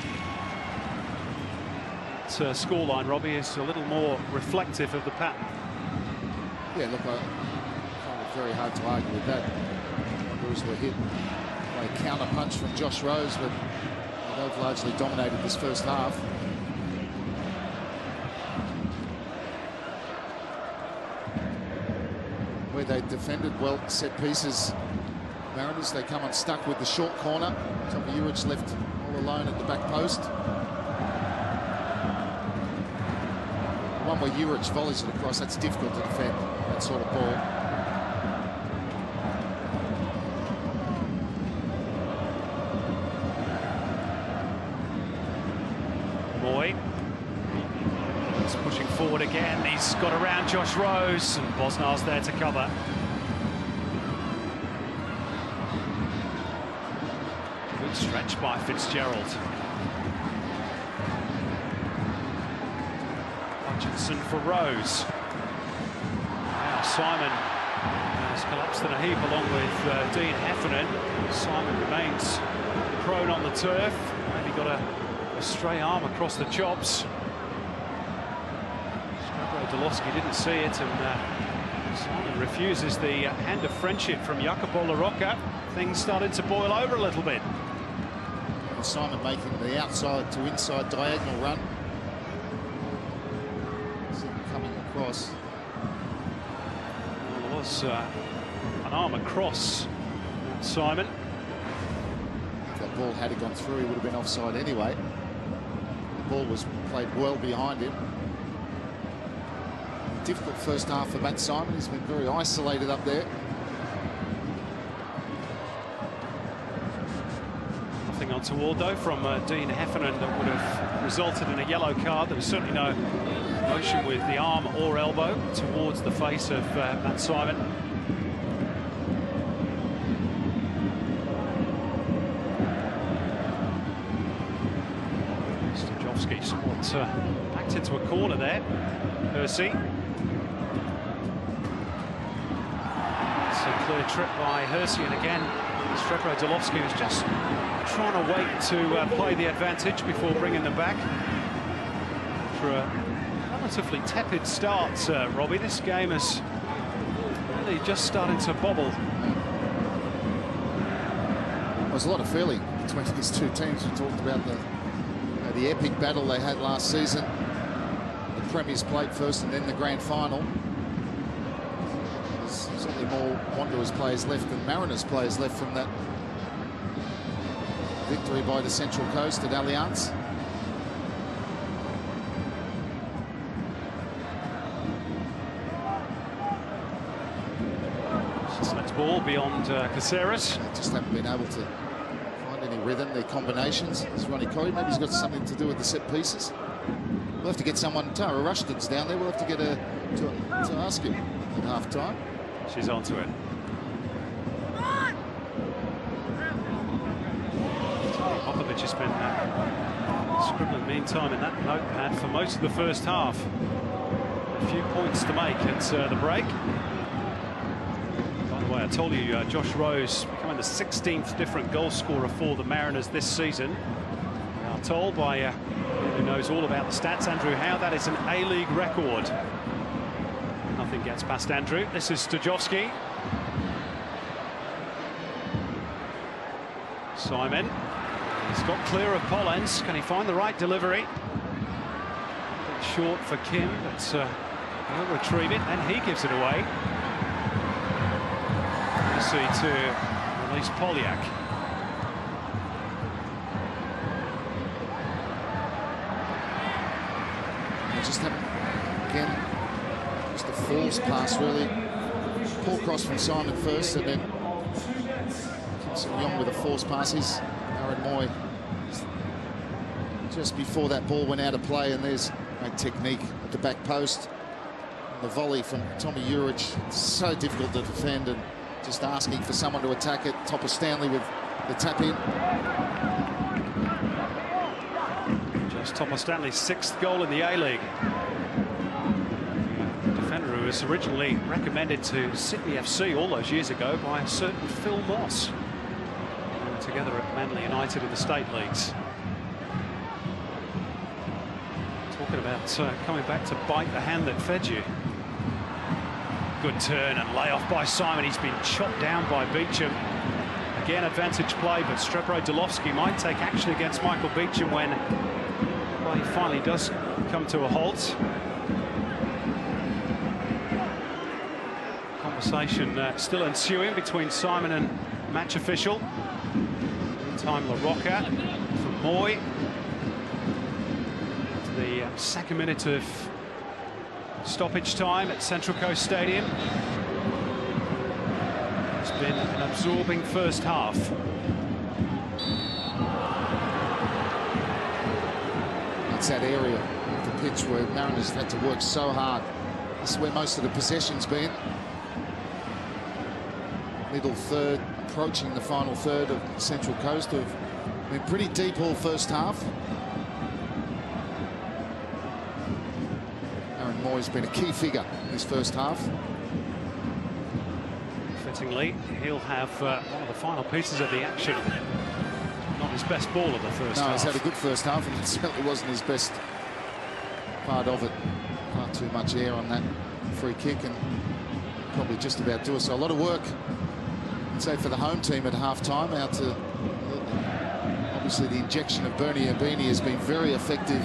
scoreline, Robbie, is a little more reflective of the pattern. Yeah, look, I find it very hard to argue with that. Wanderers were hit by a counter punch from Josh Rose, but they've largely dominated this first half. Where they defended well set pieces, Mariners, they come unstuck with the short corner. Tommy Urich left all alone at the back post. The one where Urich volleys it across, that's difficult to defend, that sort of ball. Moy. He's pushing forward again. He's got around Josh Rose, and Bosnar's there to cover. Good stretch by Fitzgerald. Hutchinson for Rose. Now Simon has collapsed in a heap along with Dean Heffernan. Simon remains prone on the turf. Maybe got a stray arm across the chops. Dolowski didn't see it, and Simon refuses the hand of friendship from Jacopo La Rocca. Things started to boil over a little bit. Simon making the outside to inside diagonal run. Coming across. Well, there was an arm across Simon. If that ball had gone through, he would have been offside anyway. The ball was played well behind him. Difficult first half for Matt Simon. He's been very isolated up there. Nothing untoward though from Dean Heffernan that would have resulted in a yellow card. There was certainly no motion with the arm or elbow towards the face of Matt Simon. Stojowski somewhat backed into a corner there. Hersey. Clear trip by Hersey, and again Dolowski was just trying to wait to play the advantage before bringing them back. For a relatively tepid start, Robbie, this game is really just starting to bobble. There's a lot of feeling between these two teams. We talked about the epic battle they had last season. The Premiers played first and then the grand final. Certainly more Wanderers players left than Mariners players left from that victory by the Central Coast at Allianz. That's ball beyond Caceres. Just haven't been able to find any rhythm, their combinations. It's Ronnie Corrie. Maybe he's got something to do with the set pieces. We'll have to get someone. Tara Rushton's down there. We'll have to get her to ask him at half-time. She's onto it. Mitrovic has been scribbling meantime in that notepad for most of the first half. A few points to make at the break. By the way, I told you Josh Rose becoming the 16th different goal scorer for the Mariners this season. Now told by who knows all about the stats, Andrew Howe, that is an A-League record. Nothing gets past Andrew. This is Stojovski. Simon. He's got clear of Pollens. Can he find the right delivery? A bit short for Kim, but he'll retrieve it, and he gives it away. Messi to release Polyak. Just have, again, just a false pass, really. Poor cross from Simon first, and then Young with a forced pass. Is Aaron Moy just before that ball went out of play, and there's great technique at the back post. And the volley from Tommy Urich, so difficult to defend, and just asking for someone to attack it. Topper Stanley with the tap in. Just Topper Stanley's 6th goal in the A-League. Defender who was originally recommended to Sydney FC all those years ago by a certain Phil Moss. Together at Manly United in the State Leagues. Talking about coming back to bite the hand that fed you. Good turn and layoff by Simon. He's been chopped down by Beecham. Again, advantage play, but Strebro-Delovsky might take action against Michael Beecham when, well, he finally does come to a halt. Conversation still ensuing between Simon and match official. Meantime, LaRocca from Moy. To the second minute of stoppage time at Central Coast Stadium. It's been an absorbing first half. It's that area of the pitch where Mariners have had to work so hard. This is where most of the possession's been. Middle third, approaching the final third of Central Coast, have been pretty deep all first half. Aaron Moy's been a key figure in this first half. Fittingly, he'll have one of the final pieces of the action. Not his best ball of the first half. No, he's had a good first half, and it certainly wasn't his best part of it. Far too much air on that free kick, and probably just about do it. So a lot of work, I'd say, for the home team at half-time. Out to obviously the injection of Bernie Abini has been very effective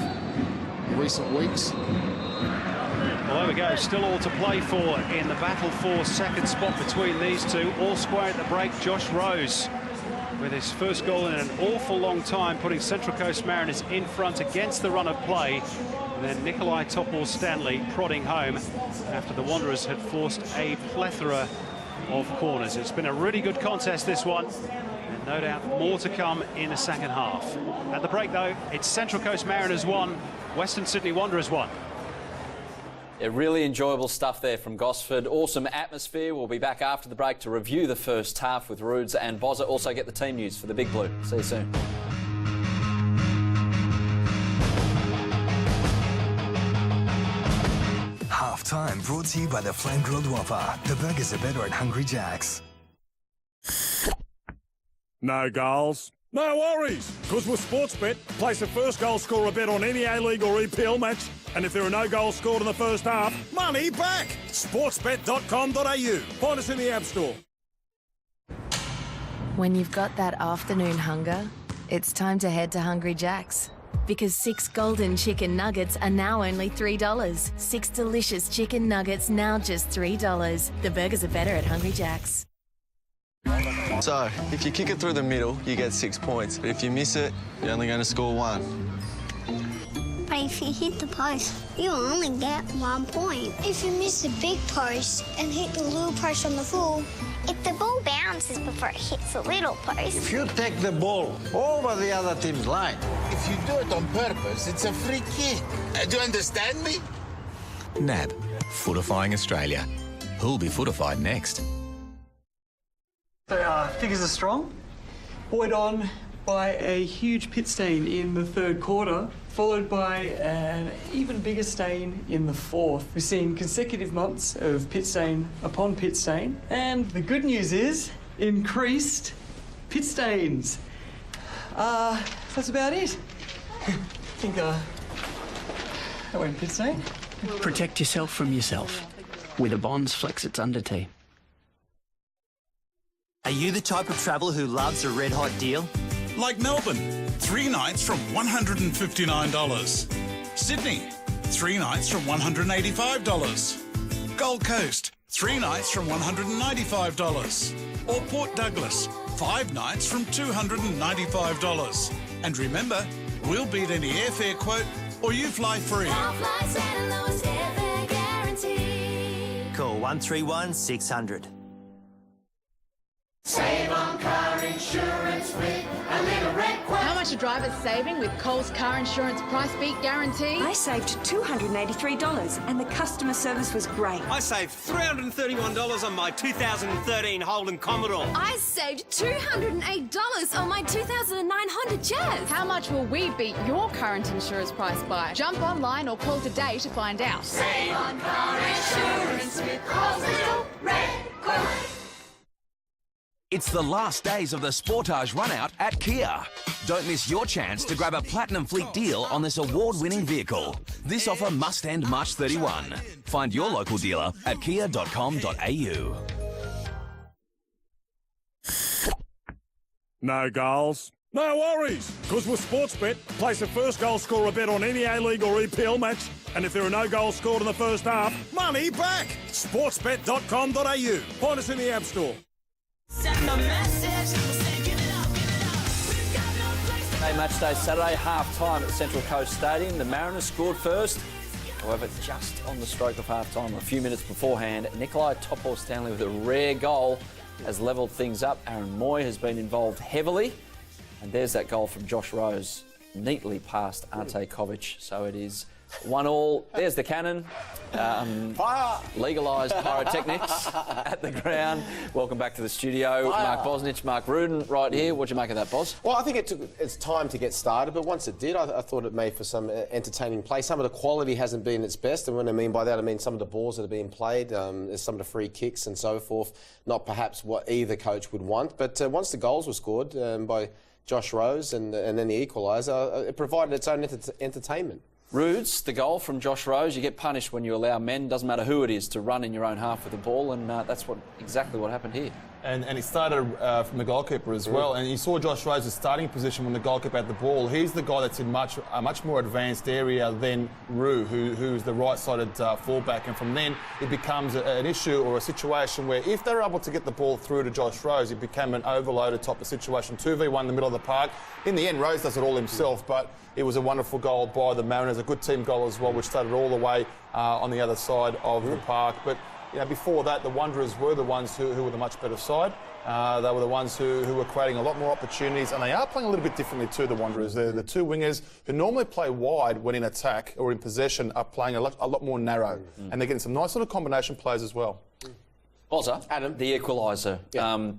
in recent weeks. Well, there we go. Still all to play for in the battle for second spot between these two. All square at the break. Josh Rose with his first goal in an awful long time, putting Central Coast Mariners in front against the run of play. And then Nikolai Topor-Stanley prodding home after the Wanderers had forced a plethora of corners. It's been a really good contest, this one, and no doubt more to come in the second half. At the break, though, it's Central Coast Mariners 1, Western Sydney Wanderers 1. Yeah, really enjoyable stuff there from Gosford. Awesome atmosphere. We'll be back after the break to review the first half with Roods and Bozza. Also get the team news for the Big Blue. See you soon. Half-time brought to you by the Flame-Grilled Whopper. The burgers are better at Hungry Jack's. No goals, no worries. Because with Sportsbet, place a first goal scorer bet on any A-League or EPL match, and if there are no goals scored in the first half, money back. Sportsbet.com.au. Find us in the App Store. When you've got that afternoon hunger, it's time to head to Hungry Jack's. Because 6 golden chicken nuggets are now only $3. 6 delicious chicken nuggets now just $3. The burgers are better at Hungry Jack's. So, if you kick it through the middle, you get 6 points. But if you miss it, you're only going to score 1. But if you hit the post, you only get 1 point. If you miss the big post and hit the little post on the full, if the ball bounces before it hits the little post. If you take the ball over the other team's line. If you do it on purpose, it's a free kick. Do you understand me? NAB, Footifying Australia. Who'll be footified next? So, figures are strong. Boyd on, by a huge pit stain in the third quarter, followed by an even bigger stain in the fourth. We've seen consecutive months of pit stain upon pit stain, and the good news is increased pit stains. That's about it. I think I went pit stain. Protect yourself from yourself with a Bonds Flex-Its Under tee. Are you the type of traveller who loves a red-hot deal? Like Melbourne, 3 nights from $159. Sydney, 3 nights from $185. Gold Coast, 3 nights from $195. Or Port Douglas, 5 nights from $295. And remember, we'll beat any airfare quote or you fly free. Call 131 600. Save on car insurance with a little red quote. How much are drivers saving with Coles Car Insurance Price Beat Guarantee? I saved $283 and the customer service was great. I saved $331 on my 2013 Holden Commodore. I saved $208 on my 2009 Honda Jazz. How much will we beat your current insurance price by? Jump online or call today to find out. Save on car insurance with Coles Little Red Quote. It's the last days of the Sportage run-out at Kia. Don't miss your chance to grab a Platinum Fleet deal on this award-winning vehicle. This offer must end March 31. Find your local dealer at kia.com.au. No goals, no worries. Because with Sportsbet, place a first goal scorer bet on any A-League or EPL match, and if there are no goals scored in the first half, money back. Sportsbet.com.au. Find us in the App Store. Match day Saturday, half-time at Central Coast Stadium. The Mariners scored first. However, just on the stroke of half-time, a few minutes beforehand, Nikolai Topor-Stanley with a rare goal has levelled things up. Aaron Moy has been involved heavily. And there's that goal from Josh Rose, neatly past Ante Kovic. So it is 1-1. There's the cannon. Legalised pyrotechnics at the ground. Welcome back to the studio. Mark Bosnich, Mark Rudin, right here. What'd you make of that, Bos? Well, I think it took its time to get started, but once it did, I thought it made for some entertaining play. Some of the quality hasn't been its best, and what I mean by that, I mean some of the balls that are being played, some of the free kicks and so forth, not perhaps what either coach would want. But once the goals were scored by Josh Rose and then the equaliser, it provided its own entertainment. Rudes, the goal from Josh Rose. You get punished when you allow men, doesn't matter who it is, to run in your own half with the ball, and that's exactly what happened here. And it started from the goalkeeper as well. And you saw Josh Rose's starting position when the goalkeeper had the ball. He's the guy that's in a much more advanced area than Rue, who's the right-sided fullback. And from then, it becomes an issue or a situation where if they're able to get the ball through to Josh Rose, it became an overloaded type of situation. 2v1 in the middle of the park. In the end, Rose does it all himself, but it was a wonderful goal by the Mariners, a good team goal as well, which started all the way on the other side of the park. But before that, the Wanderers were the ones who were the much better side. They were the ones who were creating a lot more opportunities, and they are playing a little bit differently too, the Wanderers. They're the two wingers who normally play wide when in attack or in possession are playing a lot more narrow, and they're getting some nice little combination plays as well. Bozza, Adam, the equaliser. Yeah.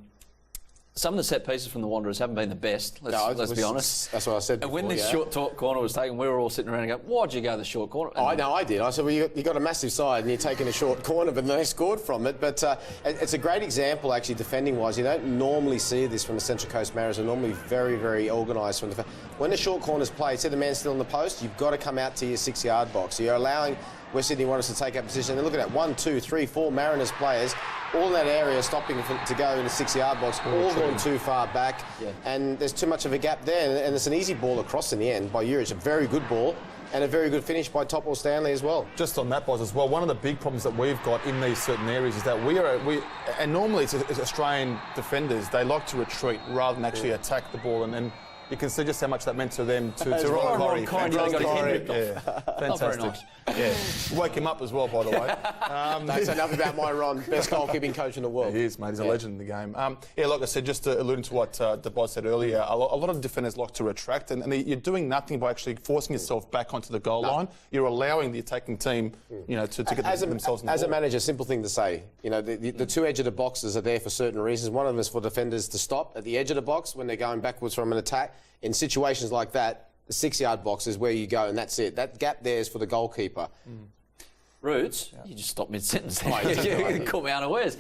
Some of the set pieces from the Wanderers haven't been the best, let's be honest. That's what I said before, And when this short corner was taken, we were all sitting around and going, why'd you go the short corner? I know, I did. I said, well, you got a massive side and you're taking a short corner, but they scored from it. But it's a great example, actually, defending-wise. You don't normally see this from the Central Coast Mariners. They're normally very, very organised from the... When the short corner's played, see the man still in the post, you've got to come out to your 6-yard box. You're allowing West Sydney Wanderers to take up position. They're looking at 1, 2, 3, 4 Mariners players all in that area stopping to go in the 6-yard box, all going too far back, and there's too much of a gap there, and it's an easy ball across in the end by Urich, a very good ball, and a very good finish by Topor-Stanley as well. Just on that, Boz, as well, one of the big problems that we've got in these certain areas is that and normally it's Australian defenders, they like to retreat rather than actually attack the ball, and you can see just how much that meant to them. Fantastic. Nice. Yeah. Wake him up as well, by the way. That's enough about my Ron, best goalkeeping coach in the world. He is, mate. He's a legend in the game. Like I said, just to allude to what the boss said earlier, a lot of defenders like to retract, and you're doing nothing by actually forcing yourself back onto the goal line. You're allowing the attacking team, to get themselves in the As ball. a manager, simple thing to say. The two edge of the boxes are there for certain reasons. One of them is for defenders to stop at the edge of the box when they're going backwards from an attack. in situations like that, the 6-yard box is where you go, and that's it. That gap there is for the goalkeeper. Roots, you just stopped mid-sentence. You caught me unawares.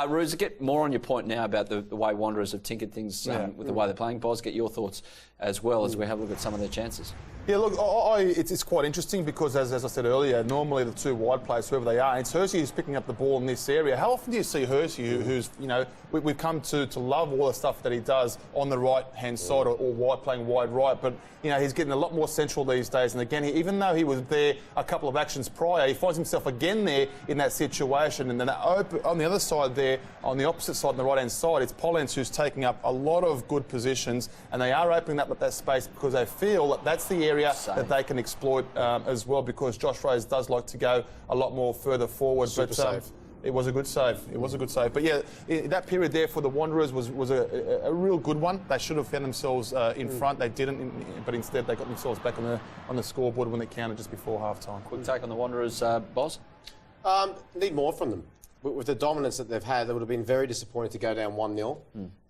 Roots, get more on your point now about the way Wanderers have tinkered things with the way they're playing. Boz, get your thoughts as well as we have a look at some of their chances. Yeah, look, it's quite interesting because, as I said earlier, normally the two wide players, whoever they are, it's Hersey who's picking up the ball in this area. How often do you see Hersey, who's, you know, we've come to love all the stuff that he does on the right-hand side or wide, playing wide right, but, you know, he's getting a lot more central these days. And again, even though he was there a couple of actions prior, he finds himself again there in that situation. And then on the other side there, on the opposite side, on the right-hand side, it's Pollens who's taking up a lot of good positions, and they are opening up that space because they feel that that's the area that they can exploit as well, because Josh Rose does like to go a lot more further forward. Super save. It was a good save. It was a good save. But yeah, that period there for the Wanderers was a real good one. They should have found themselves in front. They didn't, but instead they got themselves back on the scoreboard when it counted just before half-time. Quick take on the Wanderers, Boz? Need more from them. With the dominance that they've had, they would have been very disappointed to go down 1-0.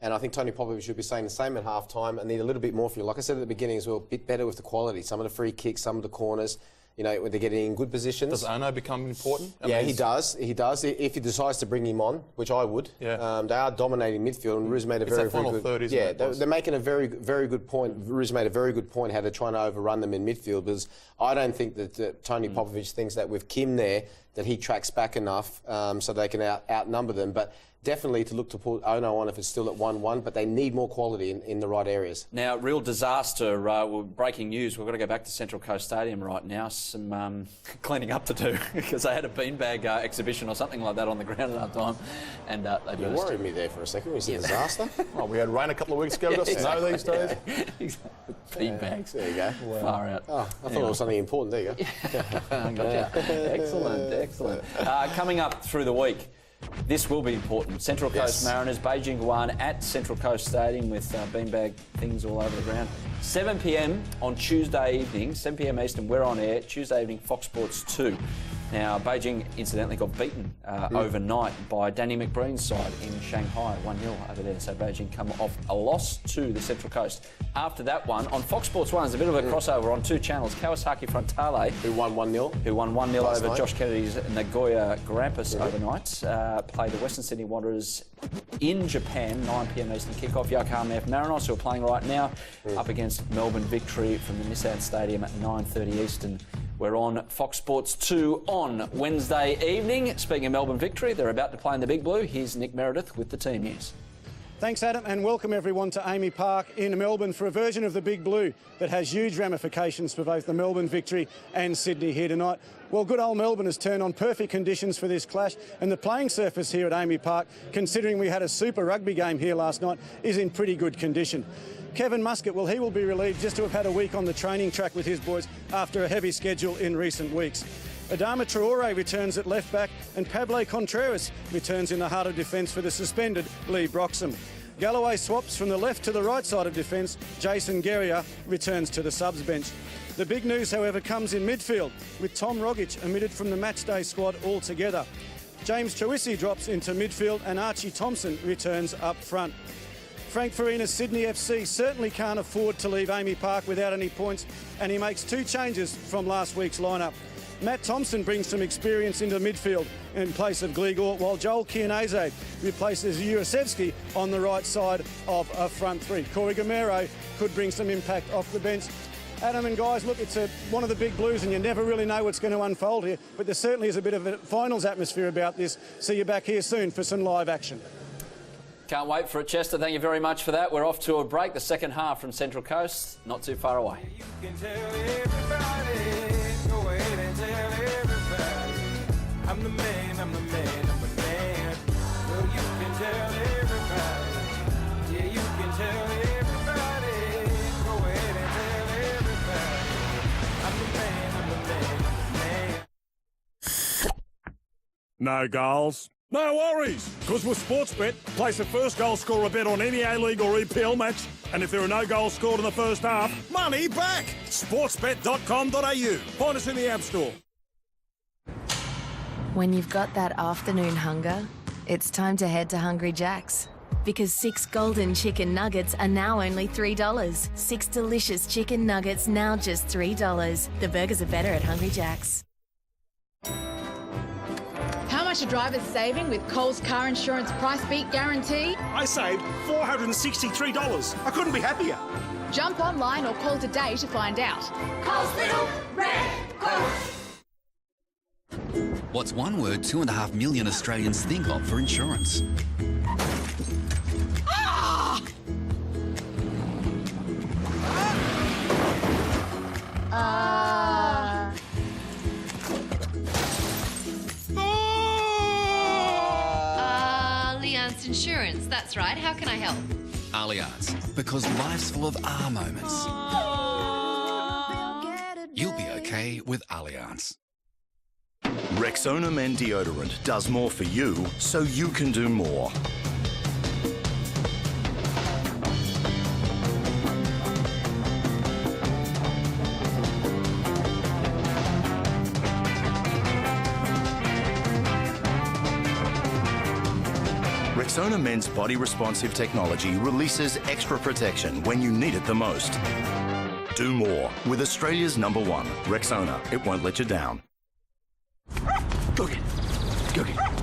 And I think Tony Popovic should be saying the same at half-time and need a little bit more from you. Like I said at the beginning as well, a bit better with the quality. Some of the free kicks, some of the corners, you know, when they're getting in good positions. Does Ono become important? Yeah, he does. He does. If he decides to bring him on, which I would. Yeah. They are dominating midfield, and Ruz made a very good... third, isn't it? They're making a very good point. Ruz made a very good point how they're trying to overrun them in midfield, because I don't think that Tony Popovic thinks that with Kim there, that he tracks back enough so they can outnumber them. But definitely to look to put Ono on if it's still at 1-1, but they need more quality in the right areas. Now, real disaster. Breaking news. We've got to go back to Central Coast Stadium right now. Some cleaning up to do because they had a beanbag exhibition or something like that on the ground at half time, and they burst. You worried me there for a second when you said disaster. Well, we had rain a couple of weeks ago. We've got snow these days. Beanbags. There you go. Wow. Far out. Oh, I thought it was something important. There you go. Gotcha. Excellent. Coming up through the week, this will be important. Central Coast Mariners, Beijing 1 at Central Coast Stadium with beanbag things all over the ground. 7 p.m. on Tuesday evening, 7 p.m. Eastern, we're on air. Tuesday evening, Fox Sports 2. Now, Beijing incidentally got beaten overnight by Danny McBreen's side in Shanghai, 1-0 over there. So Beijing come off a loss to the Central Coast. After that one, on Fox Sports 1, there's a bit of a crossover on two channels. Kawasaki Frontale, who won 1-0. Who won 1-0 over Josh Kennedy's Nagoya Grampus overnight. Play the Western Sydney Wanderers in Japan, 9 p.m. Eastern kickoff. Yokohama F Marinos, who are playing right now, up against Melbourne Victory from the Nissan Stadium at 9:30 Eastern. We're on Fox Sports 2 on Wednesday evening. Speaking of Melbourne Victory, they're about to play in the Big Blue. Here's Nick Meredith with the team news. Thanks, Adam, and welcome everyone to Amy Park in Melbourne for a version of the Big Blue that has huge ramifications for both the Melbourne Victory and Sydney here tonight. Well, good old Melbourne has turned on perfect conditions for this clash, and the playing surface here at Amy Park, considering we had a super rugby game here last night, is in pretty good condition. Kevin Muscat, well, he will be relieved just to have had a week on the training track with his boys after a heavy schedule in recent weeks. Adama Traore returns at left back, and Pablo Contreras returns in the heart of defence for the suspended Lee Broxham. Galloway swaps from the left to the right side of defence. Jason Guerrier returns to the subs bench. The big news, however, comes in midfield, with Tom Rogic omitted from the matchday squad altogether. James Troisi drops into midfield, and Archie Thompson returns up front. Frank Farina's Sydney FC certainly can't afford to leave Amy Park without any points, and he makes two changes from last week's lineup. Matt Thompson brings some experience into midfield in place of Gligor, while Joel Chianese replaces Jurasevski on the right side of a front three. Corey Gamero could bring some impact off the bench. Adam and guys, look, it's one of the big blues and you never really know what's going to unfold here, but there certainly is a bit of a finals atmosphere about this. See you back here soon for some live action. Can't wait for it, Chester. Thank you very much for that. We're off to a break. The second half from Central Coast, not too far away. You can tell everybody, go ahead and tell everybody, I'm the man, I'm the man, I'm the man. Well, you can tell everybody, yeah, you can tell everybody, go ahead and tell everybody, I'm the man, I'm the man, I'm the man. No goals. No worries, because with Sportsbet, place a first goal scorer bet on any A-League or EPL match, and if there are no goals scored in the first half, money back. Sportsbet.com.au. Find us in the App Store. When you've got that afternoon hunger, it's time to head to Hungry Jack's. Because 6 golden chicken nuggets are now only $3. 6 delicious chicken nuggets now just $3. The burgers are better at Hungry Jack's. How much are drivers saving with Coles Car Insurance Price Beat Guarantee? I saved $463. I couldn't be happier. Jump online or call today to find out. Coles Little Red Coles. What's one word 2.5 million Australians think of for insurance? Allianz Insurance, that's right. How can I help? Allianz, because life's full of moments. You'll be okay with Allianz. Rexona Men Deodorant does more for you so you can do more. Rexona Men's body responsive technology releases extra protection when you need it the most. Do more with Australia's #1, Rexona. It won't let you down. Cookie.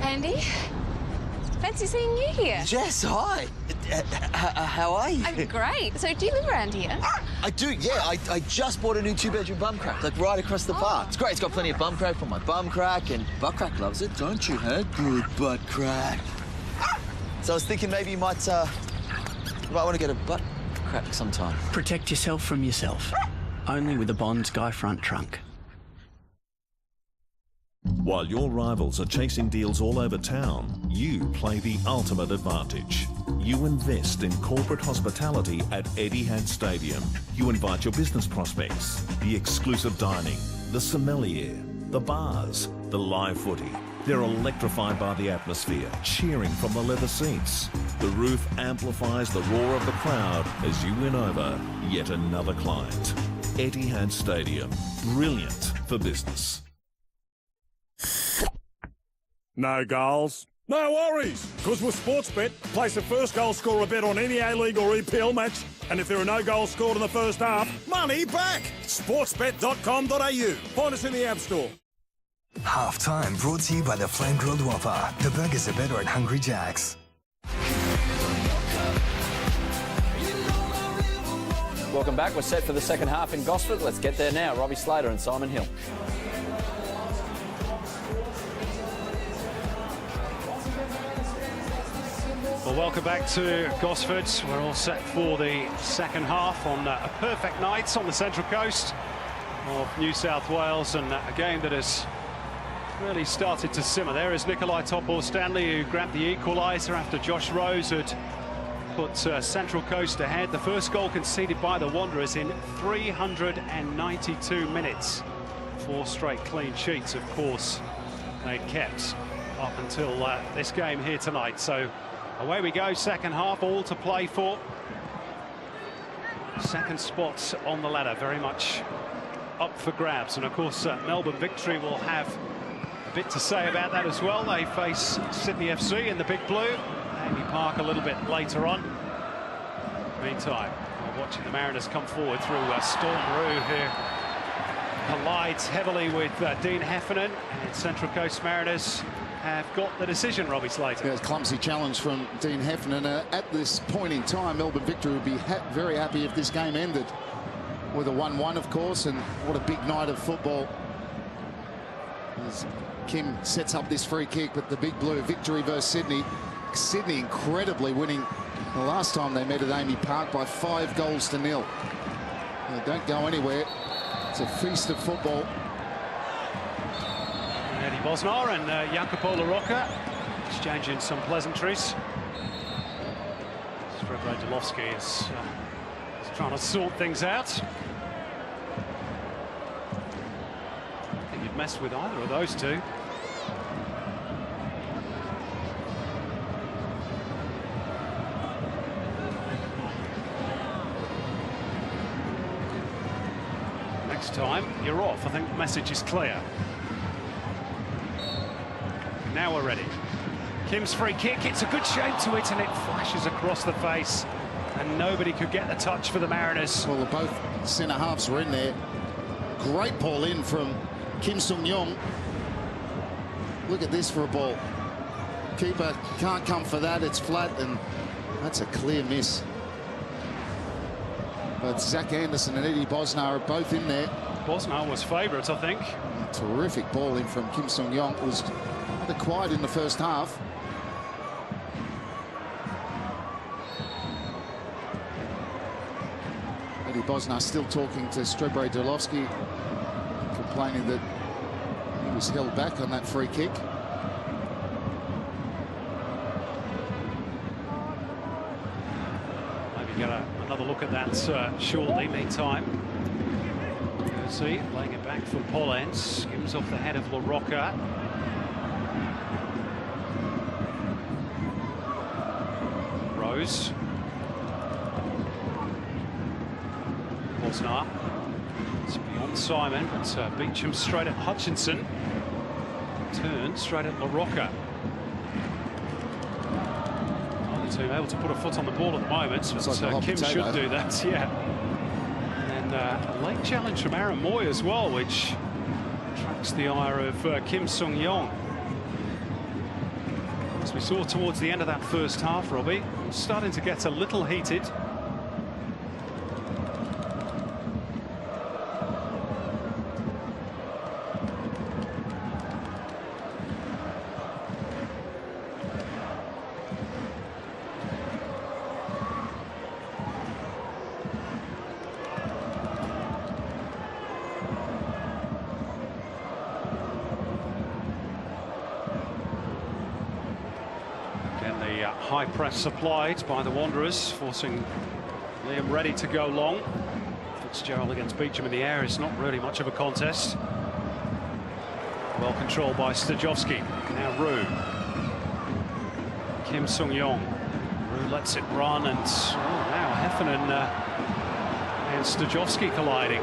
Andy? Fancy seeing you here. Jess, hi. How are you? I'm great. So do you live around here? I do, yeah. I just bought a new 2-bedroom bum crack, like right across the park. It's great. It's got plenty of bum crack for my bum crack, and butt crack loves it, don't you, huh? Good butt crack. So I was thinking maybe you might want to get a butt crack sometime. Protect yourself from yourself. Only with the Bonds Guy front trunk. While your rivals are chasing deals all over town, you play the ultimate advantage. You invest in corporate hospitality at Etihad Stadium. You invite your business prospects, the exclusive dining, the sommelier, the bars, the live footy. They're electrified by the atmosphere, cheering from the leather seats. The roof amplifies the roar of the crowd as you win over yet another client. Etihad Stadium, brilliant for business. No goals, no worries. Because with Sportsbet, place a first goal scorer bet on any A-League or EPL match, and if there are no goals scored in the first half, money back. Sportsbet.com.au. Find us in the App Store. Halftime brought to you by the Flame Grilled Whopper. The burgers are better at Hungry Jack's. Welcome back. We're set for the second half in Gosford. Let's get there now. Robbie Slater and Simon Hill. Well, welcome back to Gosford. We're all set for the second half on a perfect night on the Central Coast of New South Wales, and a game that has really started to simmer. There is Nikolai Topor-Stanley, who grabbed the equaliser after Josh Rose had put Central Coast ahead. The first goal conceded by the Wanderers in 392 minutes. 4 straight clean sheets, of course, they'd kept up until this game here tonight. So away we go, second half, all to play for. Second spot on the ladder, very much up for grabs. And of course, Melbourne Victory will have a bit to say about that as well. They face Sydney FC in the Big Blue. Amy Park a little bit later on. Meantime, we're watching the Mariners come forward through Storm Rue, who collides heavily with Dean Heffernan, and Central Coast Mariners have got the decision, Robbie Slater. Yeah, clumsy challenge from Dean Heffernan. At this point in time, Melbourne Victory would be very happy if this game ended with a 1-1, of course, and what a big night of football. As Kim sets up this free kick, but the Big Blue Victory versus Sydney. Sydney incredibly winning the last time they met at Amy Park by 5-0. They don't go anywhere. It's a feast of football. Eddie Bosnar and Jacopo La Rocca exchanging some pleasantries. Fred Radulowski is trying to sort things out. I don't think you'd mess with either of those two. Next time, you're off. I think the message is clear. Now we're ready. Kim's free kick, it's a good shape to it, and it flashes across the face, and nobody could get the touch for the Mariners. Well, both centre-halves were in there. Great ball in from Kim Sung-yong. Look at this for a ball. Keeper can't come for that, it's flat, and that's a clear miss. But Zach Anderson and Eddie Bosnar are both in there. Bosnar was favourites, I think. Terrific ball in from Kim Sung-yong. It was rather quiet in the first half. Eddie Bosnar still talking to Strebre Durlovsky, complaining that he was held back on that free kick. Maybe get another look at that shortly. Meantime, see, laying it back for Pollens, skims off the head of LaRocca. Rose. Bosnar. It's beyond Simon, but Beecham straight at Hutchinson. Turn straight at LaRocca. Neither team able to put a foot on the ball at the moment, but like Kim should do that, yeah. And a late challenge from Aaron Moy as well, which attracts the ire of Kim Sung-yong. As we saw towards the end of that first half, Robbie, starting to get a little heated. High press supplied by the Wanderers, forcing Liam Reddy to go long. Fitzgerald against Beecham in the air is not really much of a contest. Well controlled by Stajovski. Now Rue. Kim Sung-yong. Rue lets it run, and now Heffernan and Stajovski colliding.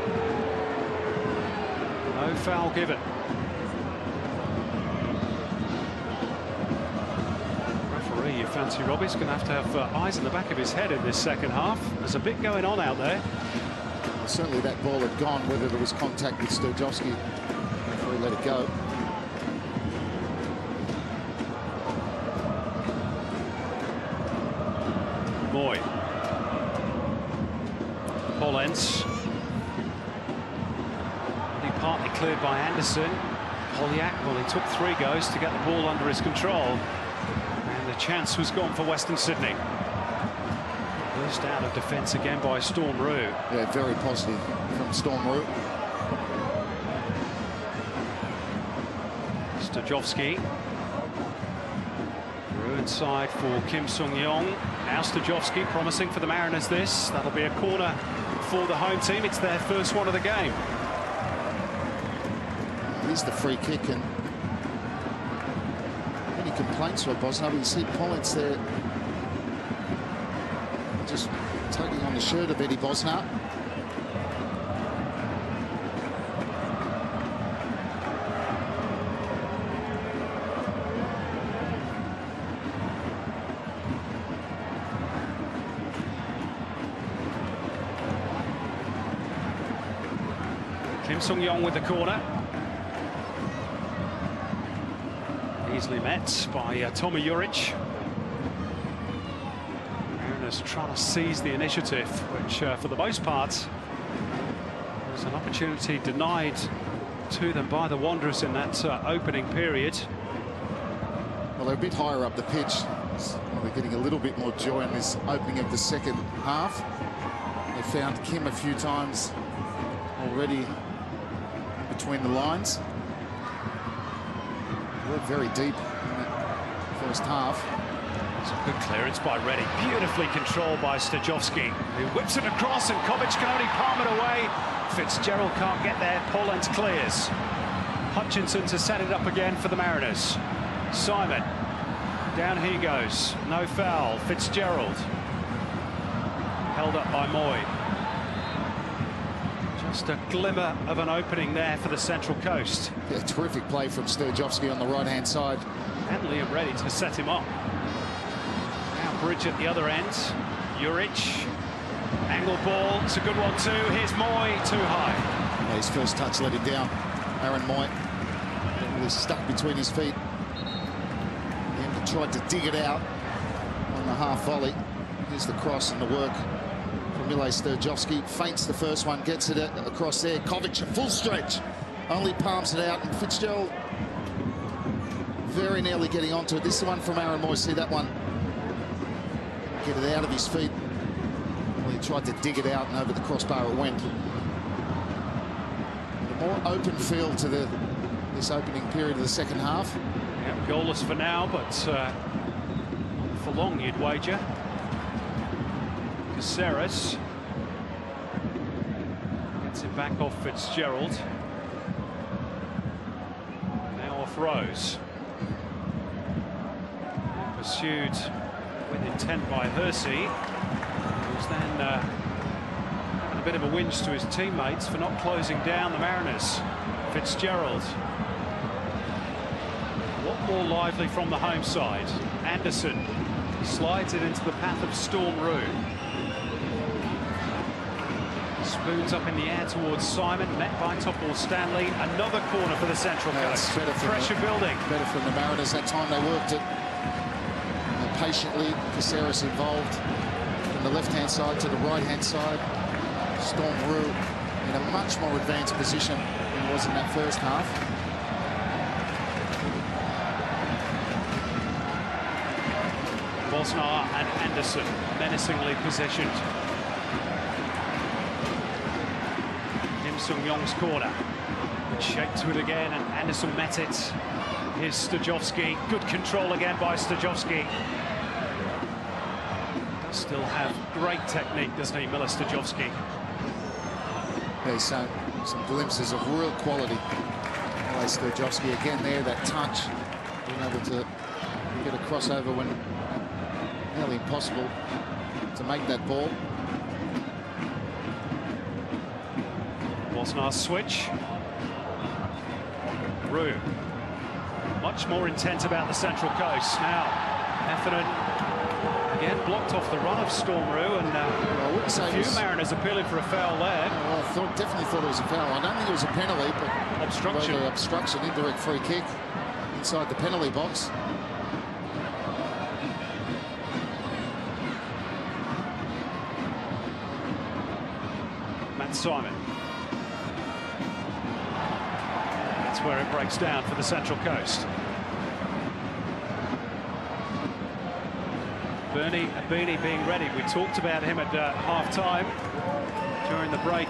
No foul given. You fancy Robbie's going to have eyes in the back of his head in this second half. There's a bit going on out there. Well, certainly that ball had gone, whether there was contact with Stojovski before he let it go. Moy. Pollens. Only partly cleared by Anderson. Polyak, well, he took 3 goes to get the ball under his control. The chance was gone for Western Sydney. Burst out of defence again by Storm Rue. Yeah, very positive from Storm Rue. Stajovski. Rue inside for Kim Sung-yong. Now Stajovski promising for the Mariners this. That'll be a corner for the home team. It's their first one of the game. Here's the free kick, and complaints for Bosnar, but you see Pollens there just tugging on the shirt of Eddie Bosnar. Kim Sung-yong with the corner. Easily met by Tommy Juric. Mariners trying to seize the initiative, which for the most part was an opportunity denied to them by the Wanderers in that opening period. Well, they're a bit higher up the pitch. So they're getting a little bit more joy in this opening of the second half. They found Kim a few times already between the lines. We're very deep in that first half. It's a good clearance by Reddy, beautifully controlled by Stajovski, who whips it across, and Kovic can only palm it away. Fitzgerald can't get there. Pollens clears. Hutchinson to set it up again for the Mariners. Simon, down he goes. No foul. Fitzgerald held up by Moy. Just a glimmer of an opening there for the Central Coast. Yeah, terrific play from Stajovski on the right-hand side. And Liam ready to set him up. Now Bridge at the other end. Juric. Angle ball. It's a good one too. Here's Moy. Too high. Well, his first touch let him down. Aaron Moy really stuck between his feet. He tried to dig it out on the half volley. Here's the cross and the work from Mile Sturjovski. Feints the first one, gets it across there. Kovic, a full stretch. Only palms it out, and Fitzgerald very nearly getting onto it. This is the one from Aaron Moy. See that one? Get it out of his feet. Well, he tried to dig it out, and over the crossbar it went. A more open feel to this opening period of the second half. Yeah, goalless for now, but for long you'd wager. Caceres gets it back off Fitzgerald. Now off Rose. Pursued with intent by Hersey, who's then having a bit of a whinge to his teammates for not closing down the Mariners. Fitzgerald. A lot more lively from the home side. Anderson slides it into the path of Storm Roux. Spoons up in the air towards Simon, met by Topol Stanley. Another corner for the Central Coast. Pressure building. Better from the Mariners. That time they worked it patiently. Caceres involved from the left-hand side to the right-hand side. Storm Roux in a much more advanced position than he was in that first half. Bosnar and Anderson menacingly positioned. Kim Sung-yong's corner. Good shape to it again, and Anderson met it. Here's Stojovski. Good control again by Stojovski. Does still have great technique, doesn't he, Mile Stojovski? Yeah, so some glimpses of real quality. Mile Stojovski again there, that touch, being able to get a crossover when nearly impossible to make that ball. Bosnar's switch. Roux. Much more intent about the Central Coast. Now, Heffernan again blocked off the run of Storm Roux, and a few Mariners appealing for a foul there. Well, I definitely thought it was a foul. I don't think it was a penalty, but obstruction. Obstruction, indirect free kick inside the penalty box. Matt Simon. That's where it breaks down for the Central Coast. Bernie Abini being ready. We talked about him at half-time during the break,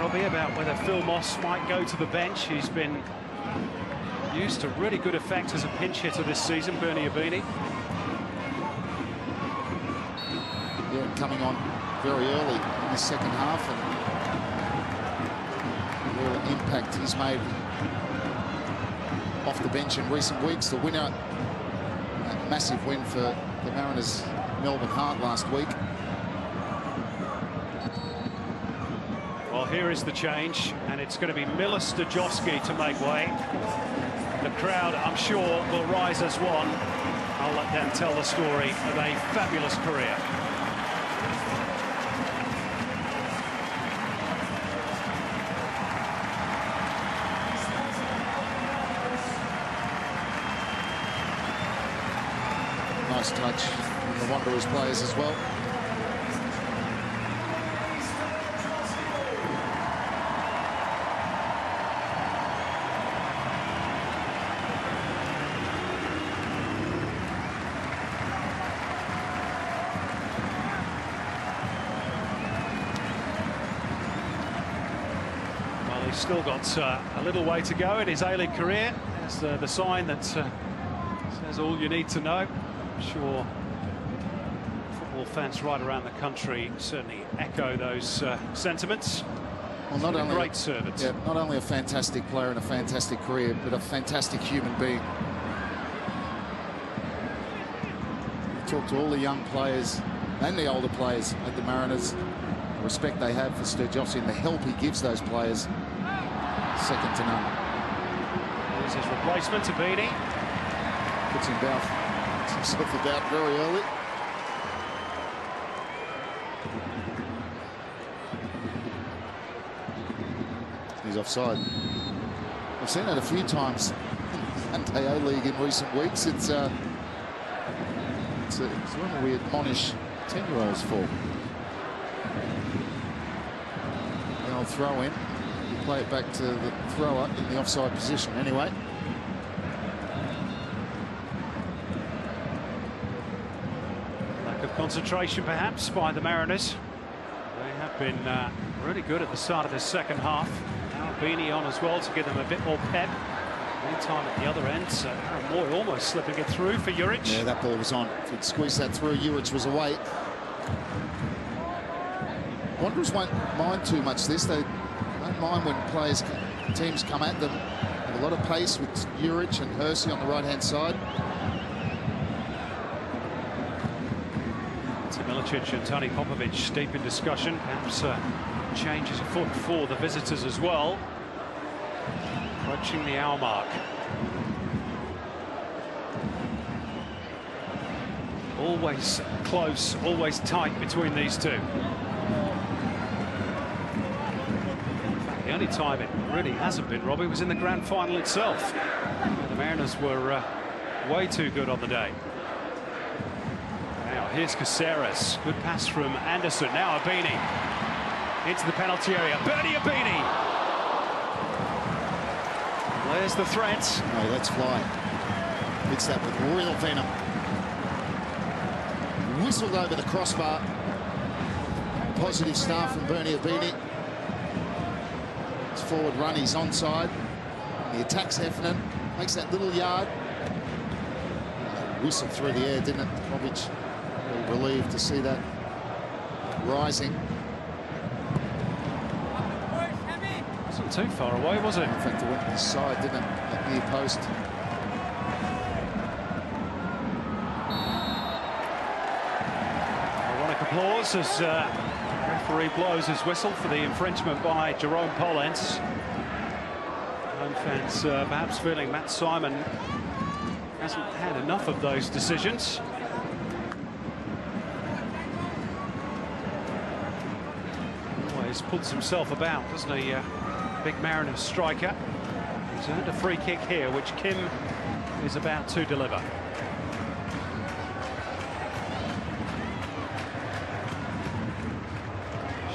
Robbie, about whether Phil Moss might go to the bench. He's been used to really good effect as a pinch hitter this season, Bernie Abini. Yeah, coming on very early in the second half, and the real impact he's made off the bench in recent weeks. The winner, a massive win for the Mariners' Melbourne Heart last week. Well, here is the change, and it's going to be Mile Stojovski to make way. The crowd, I'm sure, will rise as one. I'll let them tell the story of a fabulous career. Nice touch from the Wanderers players as well. Well, he's still got a little way to go in his A-League career. There's the sign that says all you need to know. I'm sure football fans right around the country certainly echo those sentiments. Well, not only a great servant. Yeah, not only a fantastic player and a fantastic career, but a fantastic human being. You talk to all the young players and the older players at the Mariners, the respect they have for Sturjovski and the help he gives those players, second to none. Here's his replacement, Abini. puts himself about very early. He's offside. I've seen that a few times in the Hyundai A-League in recent weeks. It's one we admonish 10-year-olds for. They'll throw in. You play it back to the thrower in the offside position anyway. Lack of concentration perhaps by the Mariners. They have been really good at the start of this second half. Now Beanie on as well to give them a bit more pep. Meantime at the other end, Aaron Moy almost slipping it through for Juric. Yeah, that ball was on. If he'd squeezed that through, Juric was away. Wanderers won't mind too much this. They don't mind when teams come at them. They have a lot of pace with Juric and Hersey on the right-hand side. Milicic and Tony Popovic deep in discussion. Perhaps changes afoot for the visitors as well. Approaching the hour mark. Always close, always tight between these two. The only time it really hasn't been, Robbie, was in the grand final itself. The Mariners were way too good on the day. Now here's Caceres. Good pass from Anderson. Now Abini into the penalty area. Bernie Abini. There's the threat. No, let's fly. Hits that with real venom. Whistled over the crossbar. Positive start from Bernie Abini. His forward run, he's onside. He attacks Heffernan, makes that little yard. Whistle through the air, didn't it? Popovic really relieved to see that rising. Wasn't too far away, was it? In fact, it went to the side, didn't it? That near post. Ironic applause as referee blows his whistle for the infringement by Jerome Pollens. Home fans perhaps feeling Matt Simon hasn't had enough of those decisions. Always puts himself about, doesn't he? Big Mariners striker. He's earned a free kick here, which Kim is about to deliver.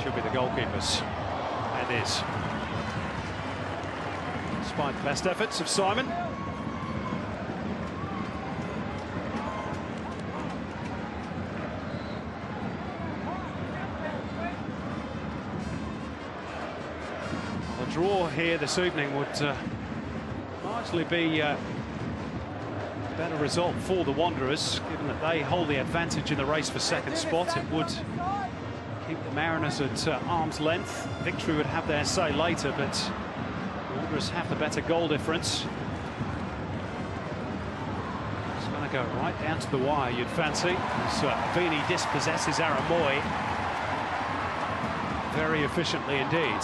Should be the goalkeepers. And is. Despite the best efforts of Simon. The draw here this evening would largely be a better result for the Wanderers, given that they hold the advantage in the race for second spot. It would keep the Mariners at arm's length. Victory would have their say later, but the Wanderers have the better goal difference. It's going to go right down to the wire, you'd fancy, as Abini dispossesses Aaron Moy very efficiently indeed.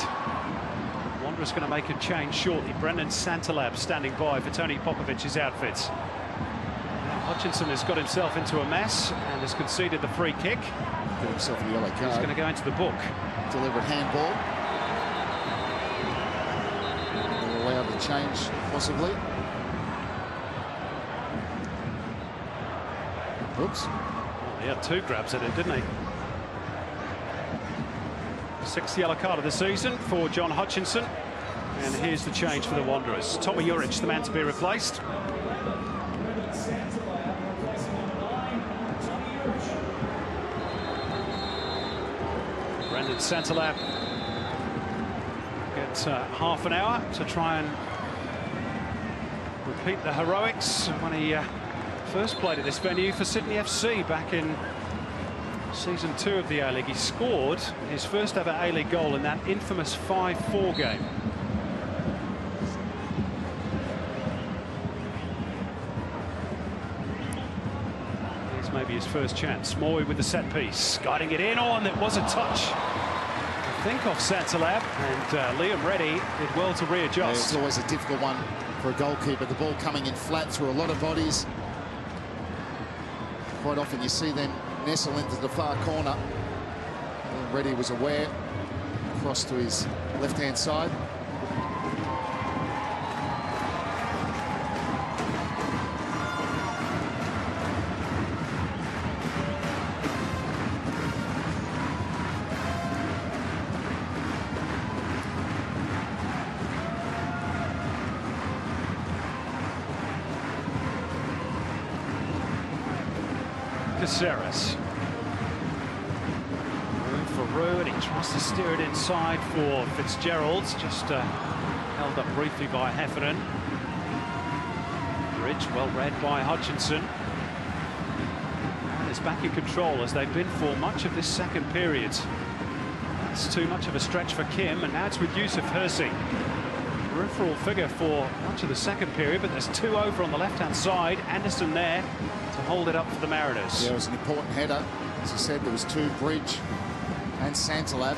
Wanderers going to make a change shortly. Brendan Santalab standing by for Tony Popovic's outfit. Now Hutchinson has got himself into a mess and has conceded the free kick. Got himself a yellow card. He's going to go into the book. Deliberate handball. They're allowed to change, possibly. Oops. Well, he had two grabs at it, didn't he? Sixth yellow card of the season for John Hutchinson. And here's the change for the Wanderers. Tommy Juric, the man to be replaced. Brendan Santalab gets half an hour to try and repeat the heroics when he first played at this venue for Sydney FC back in Season 2 of the A-League. He scored his first ever A-League goal in that infamous 5-4 game. Here's maybe his first chance. Moy with the set piece, guiding it in. Oh, and it was a touch, I think, off Santalab, and Liam Reddy did well to readjust. Yeah, it's always a difficult one for a goalkeeper. The ball coming in flat through a lot of bodies. Quite often you see them nestle into the far corner. And Reddy was aware, cross to his left-hand side. Caceres. Room for Rue, and he tries to steer it inside for Fitzgerald. Just held up briefly by Heffernan. Bridge well read by Hutchinson. And is back in control as they've been for much of this second period. That's too much of a stretch for Kim, and now it's with Yusuf Hersey. Peripheral figure for much of the second period, but there's two over on the left-hand side. Anderson there to hold it up for the Mariners. Yeah, it was an important header. As I said, there was two, Bridge and Santalab.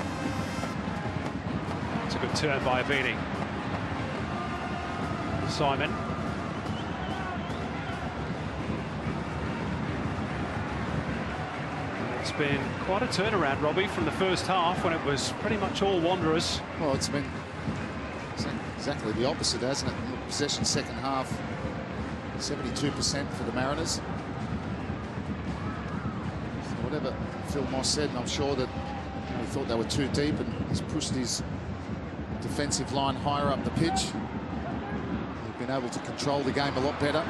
It's a good turn by Abini. Simon. It's been quite a turnaround, Robbie, from the first half when it was pretty much all Wanderers. Well, it's been exactly the opposite, hasn't it? Possession second half, 72% for the Mariners. So whatever Phil Moss said, and I'm sure that he thought they were too deep, and he's pushed his defensive line higher up the pitch. They've been able to control the game a lot better.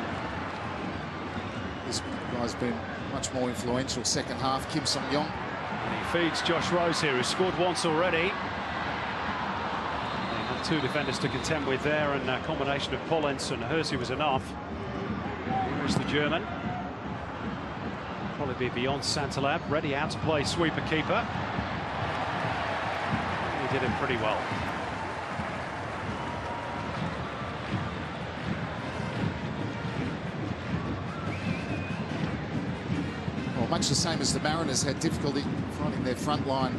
This guy's been much more influential second half, Kim Song-yong. And he feeds Josh Rose here, who's scored once already. Two defenders to contend with there, and a combination of Pollens and Hersey was enough. Here's the German. Probably be beyond Santalab. Ready out to play sweeper keeper. He did it pretty well. Well, much the same as the Mariners had difficulty finding their front line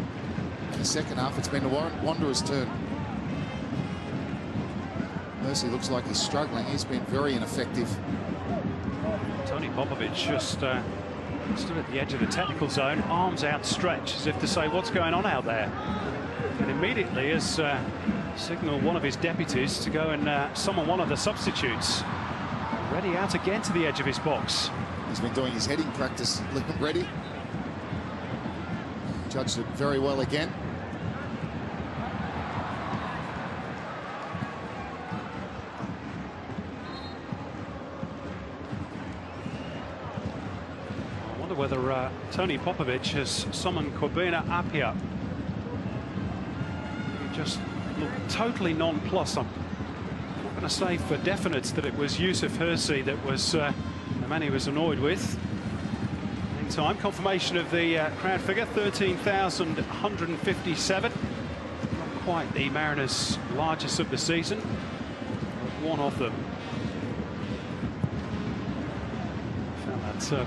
in the second half. It's been the Wanderers' turn. Hersey looks like he's struggling. He's been very ineffective. Tony Popovic just stood at the edge of the technical zone, arms outstretched as if to say, what's going on out there? And immediately has signalled one of his deputies to go and summon one of the substitutes. Ready out again to the edge of his box. He's been doing his heading practice, Liam Ready. Judged it very well again. Whether Tony Popovic has summoned Kwabena Appiah. He just looked totally nonplussed. I'm not going to say for definite that it was Yusuf Hersey that was the man he was annoyed with. Meantime, confirmation of the crowd figure, 13,157. Not quite the Mariners' largest of the season, but one of them.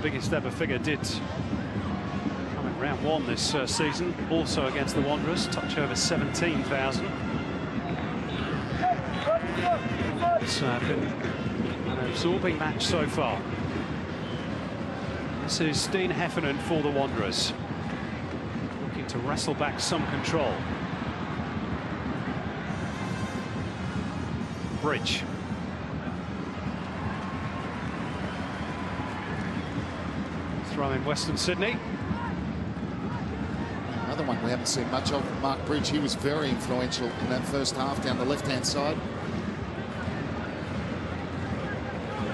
Biggest ever figure did come in round one this season, also against the Wanderers, touch over 17,000. It's been an absorbing match so far. This is Dean Heffernan for the Wanderers, looking to wrestle back some control. Bridge. Throw in Western Sydney. Another one we haven't seen much of, Mark Bridge. He was very influential in that first half down the left-hand side.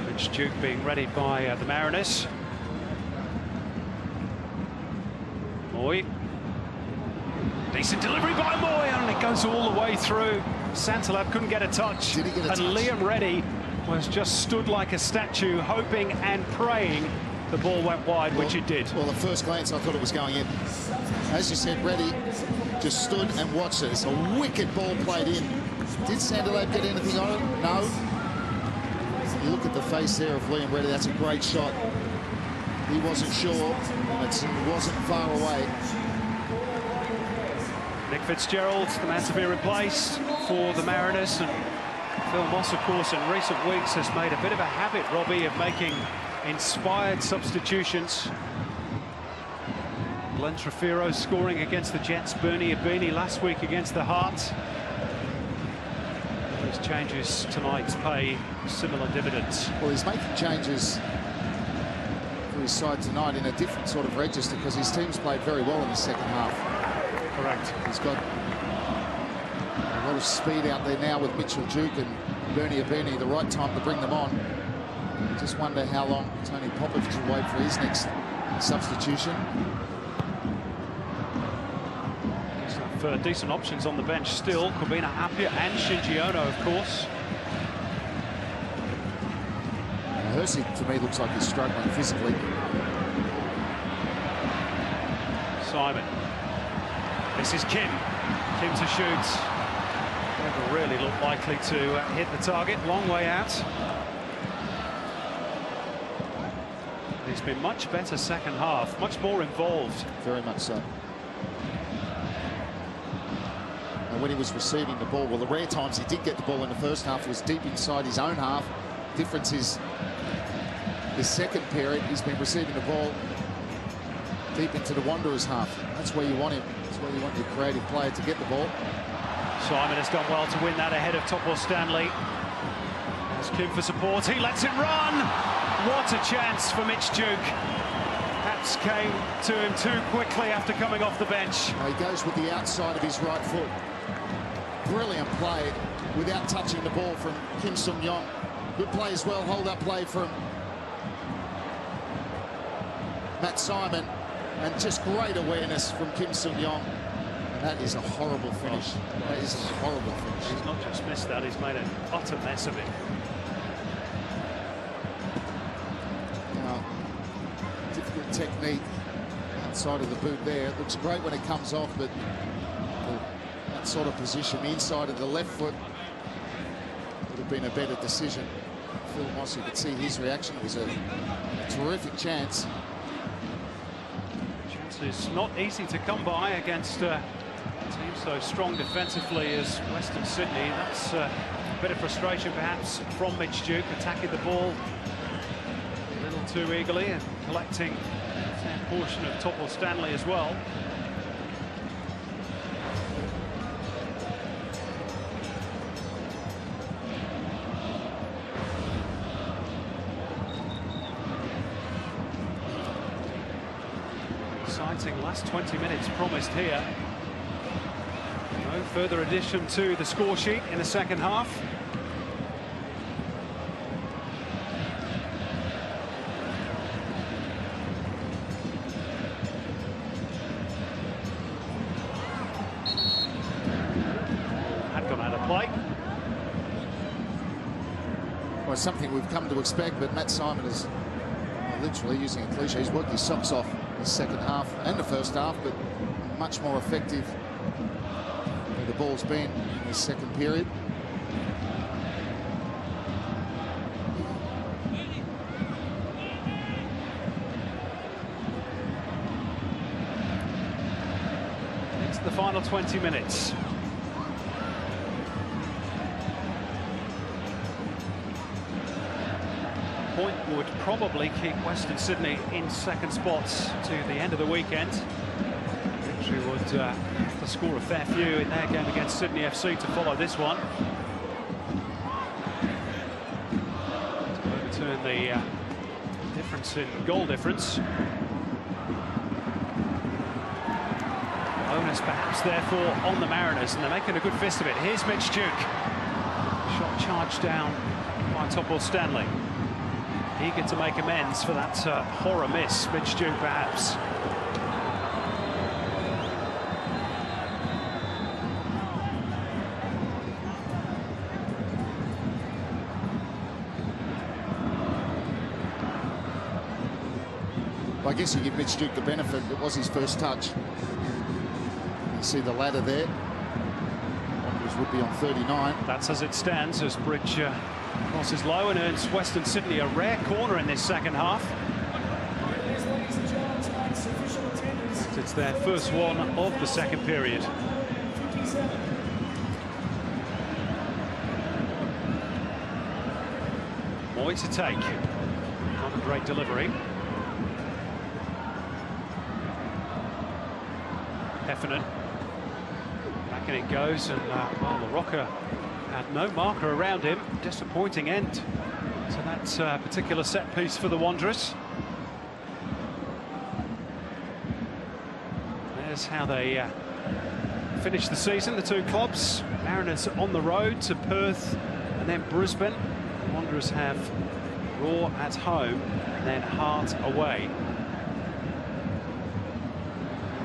Mitch Duke being readied by the Mariners. Moy. Decent delivery by Moy, and it goes all the way through. Santalab couldn't get a touch. Did he get a touch? And Liam Reddy was just stood like a statue, hoping and praying the ball went wide, which it did. Well, at first glance, I thought it was going in. As you said, Reddy just stood and watched it. It's a wicked ball played in. Did Santalab get anything on it? No. You look at the face there of Liam Reddy. That's a great shot. He wasn't sure. It wasn't far away. Nick Fitzgerald, the man to be replaced for the Mariners. And Phil Moss, of course, in recent weeks has made a bit of a habit, Robbie, of making inspired substitutions. Glenn Trefiro scoring against the Jets. Bernie Ibini last week against the Hearts. Those changes tonight pay similar dividends. Well, he's making changes for his side tonight in a different sort of register because his team's played very well in the second half. Correct. He's got a lot of speed out there now with Mitchell Duke and Bernie Ibini. The right time to bring them on. Just wonder how long Tony Popovich will wait for his next substitution. For decent options on the bench still, Kobina Apia and Shinji Ono, of course. Hersey, to me, looks like he's struggling physically. Simon. This is Kim. Kim to shoot. Never really looked likely to hit the target. Long way out. He's been much better second half, much more involved. Very much so. And when he was receiving the ball, well, the rare times he did get the ball in the first half was deep inside his own half. Difference is this second period, he's been receiving the ball deep into the Wanderers half. That's where you want him. That's where you want your creative player to get the ball. Simon has done well to win that ahead of Topor Stanley. There's Kim for support. He lets it run. What a chance for Mitch Duke. Perhaps came to him too quickly after coming off the bench. He goes with the outside of his right foot. Brilliant play without touching the ball from Kim Sung-yong. Good play as well. Hold up play from Matt Simon. And just great awareness from Kim Sung-yong. And that is a horrible finish. That is a horrible finish. He's not just missed that, he's made an utter mess of it. Difficult technique outside of the boot there. It looks great when it comes off, but that sort of position, the inside of the left foot, would have been a better decision. Phil Moss, you could see his reaction. It was a terrific chance. Chance is not easy to come by against a team so strong defensively as Western Sydney. That's a bit of frustration perhaps from Mitch Duke, attacking the ball a little too eagerly and collecting a portion of Topor Stanley as well. Exciting last 20 minutes promised here. No further addition to the score sheet in the second half. Had gone out of play. Well, something we've come to expect, but Matt Simon is literally, using a cliche, he's worked his socks off in the second half and the first half, but much more effective than the ball's been in the second period. Into the final 20 minutes. Point would probably keep Western Sydney in second spots to the end of the weekend. Victory would have to score a fair few in their game against Sydney FC to follow this one. To overturn the difference in goal difference. Onus perhaps therefore on the Mariners, and they're making a good fist of it. Here's Mitch Duke. Shot charged down by Topor Stanley. Eager to make amends for that horror miss. Mitch Duke perhaps. I guess you give Mitch Duke the benefit. It was his first touch. You see the ladder there. Wanderers would be on 39. That's as it stands as Bridge crosses low and earns Western Sydney a rare corner in this second half. It's their first one of the second period. Moy to take. Not a great delivery. Heffernan. Back in it goes, and well, the rocker had no marker around him. Disappointing end to that particular set piece for the Wanderers. There's how they finish the season, the two clubs. Mariners on the road to Perth and then Brisbane. The Wanderers have Raw at home and then Heart away.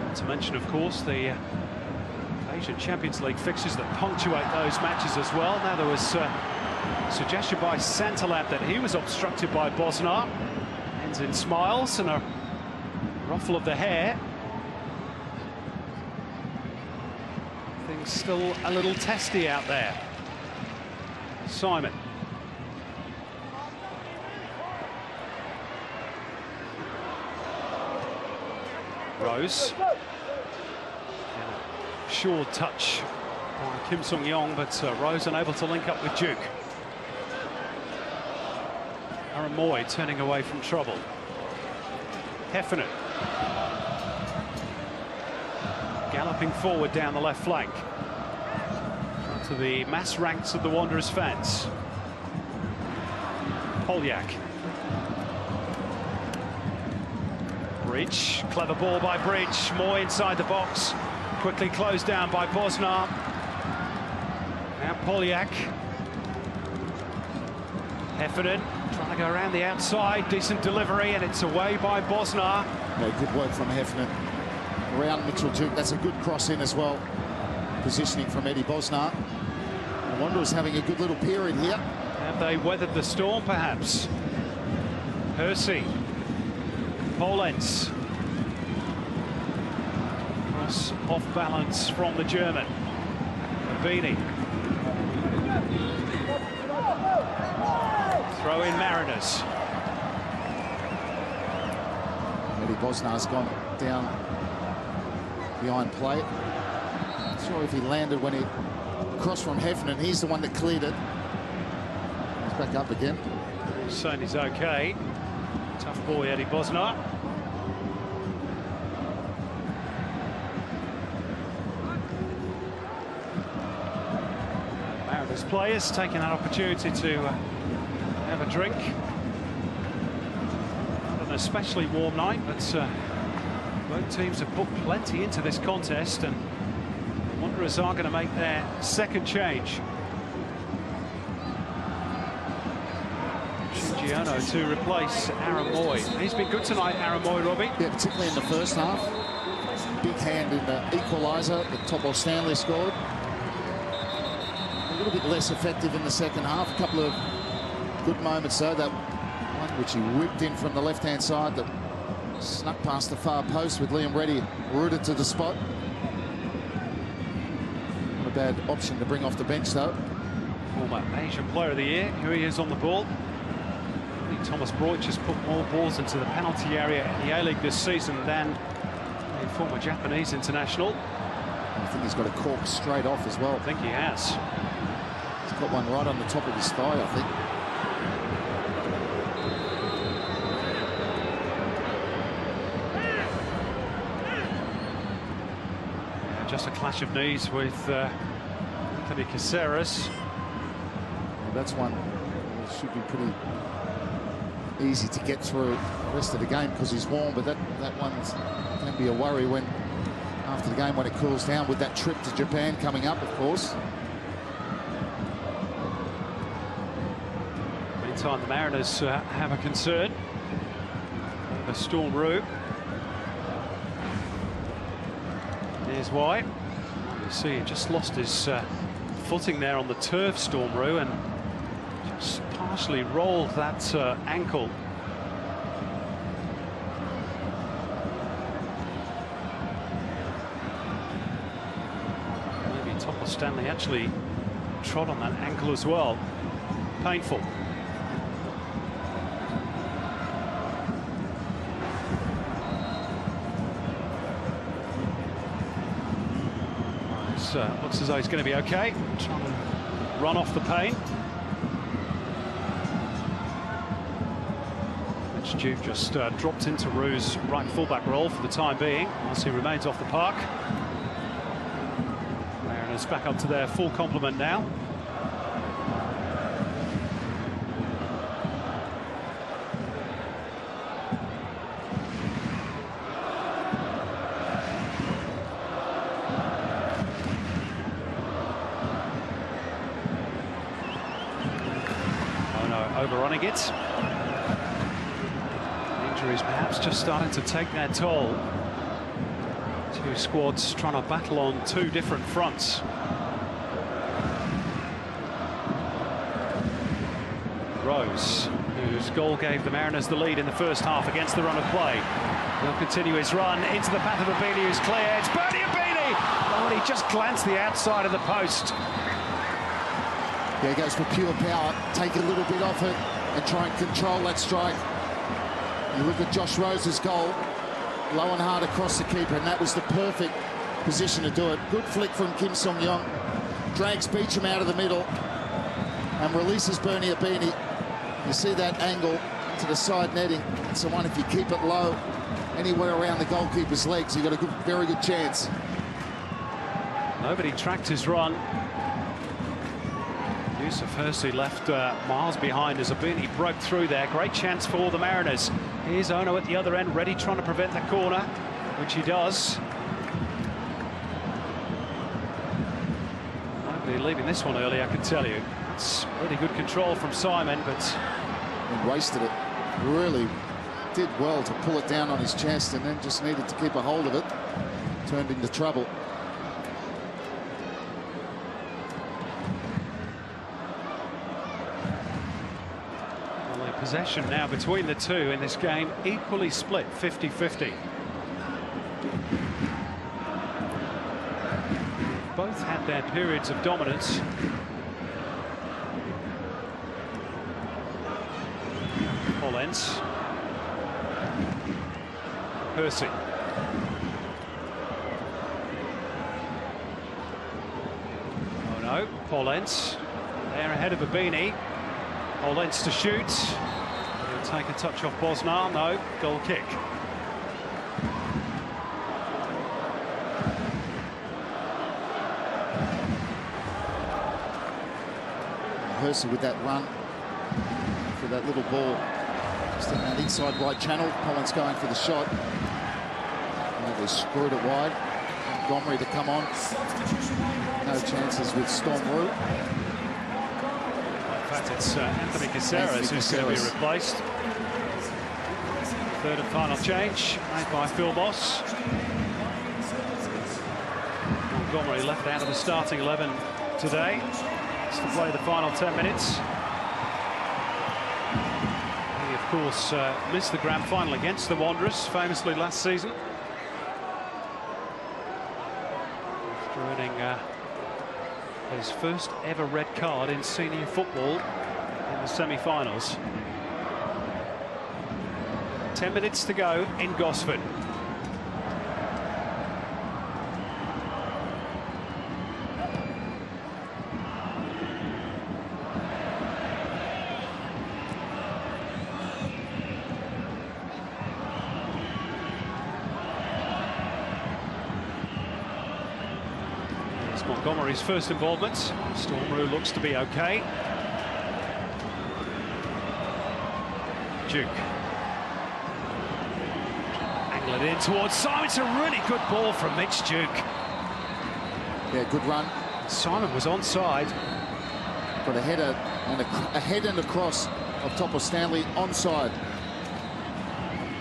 Not to mention, of course, the Asian Champions League fixtures that punctuate those matches as well. Now, there was a suggestion by Santalab that he was obstructed by Bosnar. Ends in smiles and a ruffle of the hair. Things still a little testy out there. Simon. Rose. Short touch by Kim Sung-yong, but Rose unable to link up with Duke. Aaron Moy turning away from trouble. Heffernan. Galloping forward down the left flank. To the mass ranks of the Wanderers fans. Polyak. Bridge, clever ball by Bridge. Moy inside the box. Quickly closed down by Bosnar. Now Polyak. Heffernan trying to go around the outside. Decent delivery, and it's away by Bosnar. Yeah, good work from Heffernan. Around Mitchell Duke. That's a good cross in as well. Positioning from Eddie Bosnar. The Wanderers having a good little period here. Have they weathered the storm, perhaps? Hersey. Polenz. Cross off balance from the German. Mabini. Throw in Mariners. Eddie Bosnar's gone down behind plate. Not sure if he landed when he crossed from Heffernan. He's the one that cleared it. He's back up again. He's saying he's okay. Tough boy, Eddie Bosnar. Mariners players taking that opportunity to have a drink. Not an especially warm night, but both teams have booked plenty into this contest, and the Wanderers are going to make their second change. Shinjiano to replace Aaron Moy. He's been good tonight, Aaron Moy, Robbie. Yeah, particularly in the first half. Big hand in the equaliser that Topol Stanley scored. A little bit less effective in the second half. A couple of good moments though. That one which he whipped in from the left-hand side that snuck past the far post with Liam Reddy rooted to the spot. Not a bad option to bring off the bench though. Former Asian Player of the Year, here he is on the ball. I think Thomas Broich has put more balls into the penalty area in the A-League this season than the former Japanese international. I think he's got a cork straight off as well. I think he has. He's got one right on the top of his thigh, I think. Just a clash of knees with Anthony Caceres. Well, that's one that should be pretty easy to get through the rest of the game because he's warm, but that one can be a worry when after the game when it cools down with that trip to Japan coming up, of course. Meantime, the Mariners have a concern. The Storm Roux. Here's why. You see, he just lost his footing there on the turf, Storm Roux, and just partially rolled that ankle. Maybe Topol Stanley actually trod on that ankle as well. Painful. Looks as though he's going to be okay. Trying to run off the pain. Duke just dropped into Roux's right fullback role for the time being, as he remains off the park. Mariners back up to their full complement now. Overrunning it. Injuries perhaps just starting to take their toll. Two squads trying to battle on two different fronts. Rose, whose goal gave the Mariners the lead in the first half against the run of play. He'll continue his run into the path of Abini, who's clear. It's Bernie Abini! Oh, and he just glanced the outside of the post. There he goes for pure power. Take a little bit off it and try and control that strike. You look at Josh Rose's goal, low and hard across the keeper, and that was the perfect position to do it. Good flick from Kim Song-yong. Drags Beecham out of the middle and releases Bernie Abini. You see that angle to the side netting. It's the one, if you keep it low, anywhere around the goalkeeper's legs, you've got a good, very good chance. Nobody tracked his run. Yusuf Hersey left miles behind as Abini broke through there. Great chance for the Mariners. Here's Ono at the other end, ready, trying to prevent the corner, which he does. Nobody leaving this one early, I can tell you. That's really good control from Simon, but he wasted it. Really did well to pull it down on his chest, and then just needed to keep a hold of it. Turned into trouble. Possession now between the two in this game, equally split, 50-50. Both had their periods of dominance. Pollens. Hersey. Oh no, Pollens. There ahead of Abini. Pollens to shoot. He'll take a touch off Bosnar. No, goal kick. Hersey with that run for that little ball. Just in that inside right channel. Pollens going for the shot. And they screwed it wide. Montgomery to come on. No chances with Storm Root. In fact, it's Anthony Caceres who's going to be replaced. Third and final change made by Phil Moss. Montgomery left out of the starting 11 today. It's to play the final 10 minutes. He, of course, missed the grand final against the Wanderers, famously last season. After earning his first ever red card in senior football in the semi-finals. 10 minutes to go in Gosford. Montgomery's first involvement. Stormroo looks to be okay. Duke. Angle it in towards Simon. It's a really good ball from Mitch Duke. Yeah, good run. Simon was onside. Got a header and a head and a cross off top of Stanley onside.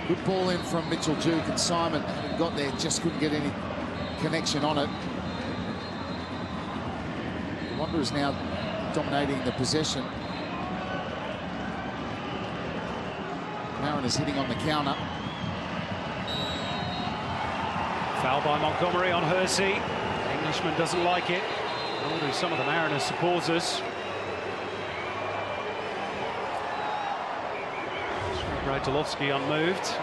Good ball in from Mitchell Duke, and Simon got there, just couldn't get any connection on it. The Wanderers now dominating the possession. Mariners hitting on the counter. Foul by Montgomery on Hersey. Englishman doesn't like it. Nor do some of the Mariners supporters. Brajolowski unmoved.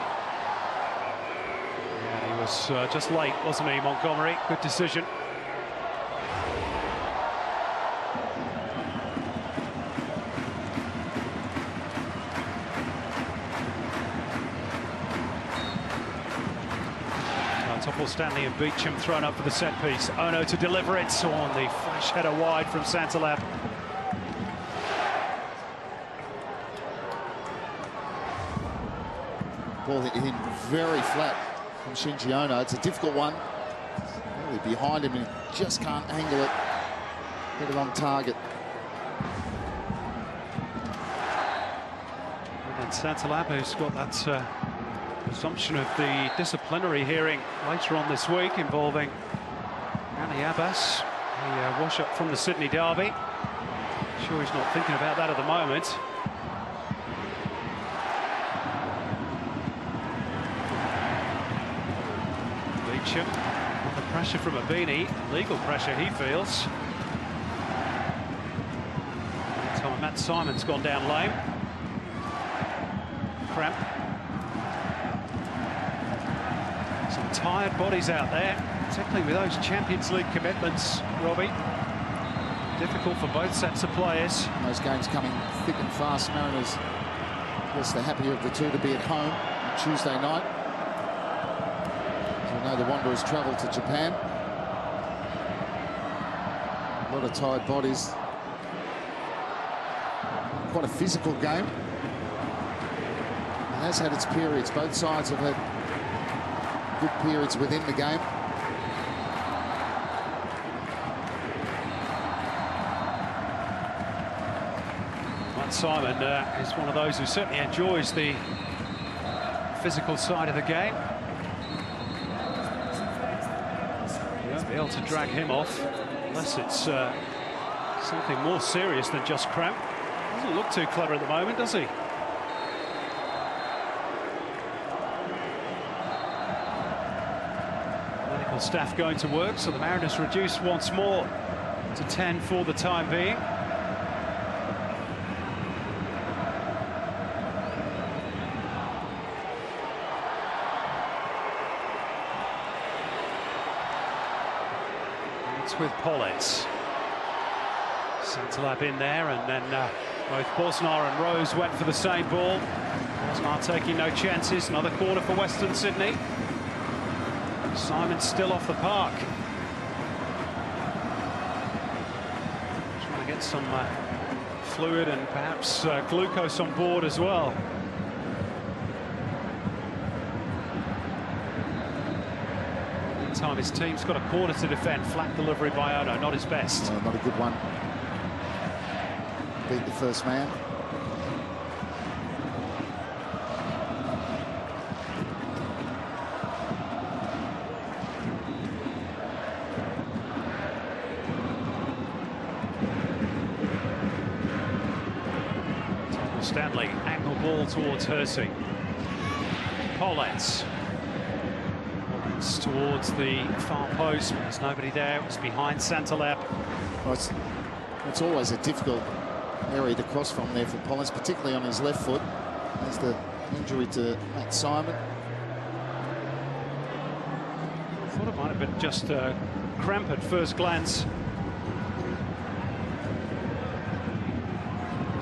Yeah, he was just late, wasn't he, Montgomery? Good decision. Topple, Stanley and Beecham thrown up for the set piece. Ono to deliver it on the flash header wide from Santalab. Ball hit him very flat from Shinji Ono. It's a difficult one. Really behind him and he just can't angle it. Get it on target. And Santalab, who's got that resumption of the disciplinary hearing later on this week involving Ali Abbas, the wash-up from the Sydney derby. Sure he's not thinking about that at the moment. Beecham, the pressure from Abini, legal pressure he feels. Meantime, Matt Simon's gone down lame. Cramp. Some tired bodies out there, particularly with those Champions League commitments, Robbie. Difficult for both sets of players. Those games coming thick and fast. Mariners, I guess the happier of the two to be at home on Tuesday night. As we know, the Wanderers travel to Japan. A lot of tired bodies. Quite a physical game. It has had its periods. Both sides have had good periods within the game. Matt Simon is one of those who certainly enjoys the physical side of the game. You won't be able to drag him off unless it's something more serious than just cramp. Doesn't look too clever at the moment, does he? Staff going to work, so the Mariners reduce once more to 10 for the time being. It's with Pollitz. Santalab in there, and then both Bosnar and Rose went for the same ball. Bosnar taking no chances. Another corner for Western Sydney. Simon's still off the park. Trying to get some fluid and perhaps glucose on board as well. Meantime, his team's got a corner to defend. Flat delivery by Ono, not his best. Not a good one. Beat the first man. Stanley, angle ball towards Hersey. Pollitz. Pollitz towards the far post. There's nobody there. It's behind Santalab. Well, it's always a difficult area to cross from there for Pollitz, particularly on his left foot. There's the injury to Matt Simon. I thought it might have been just a cramp at first glance.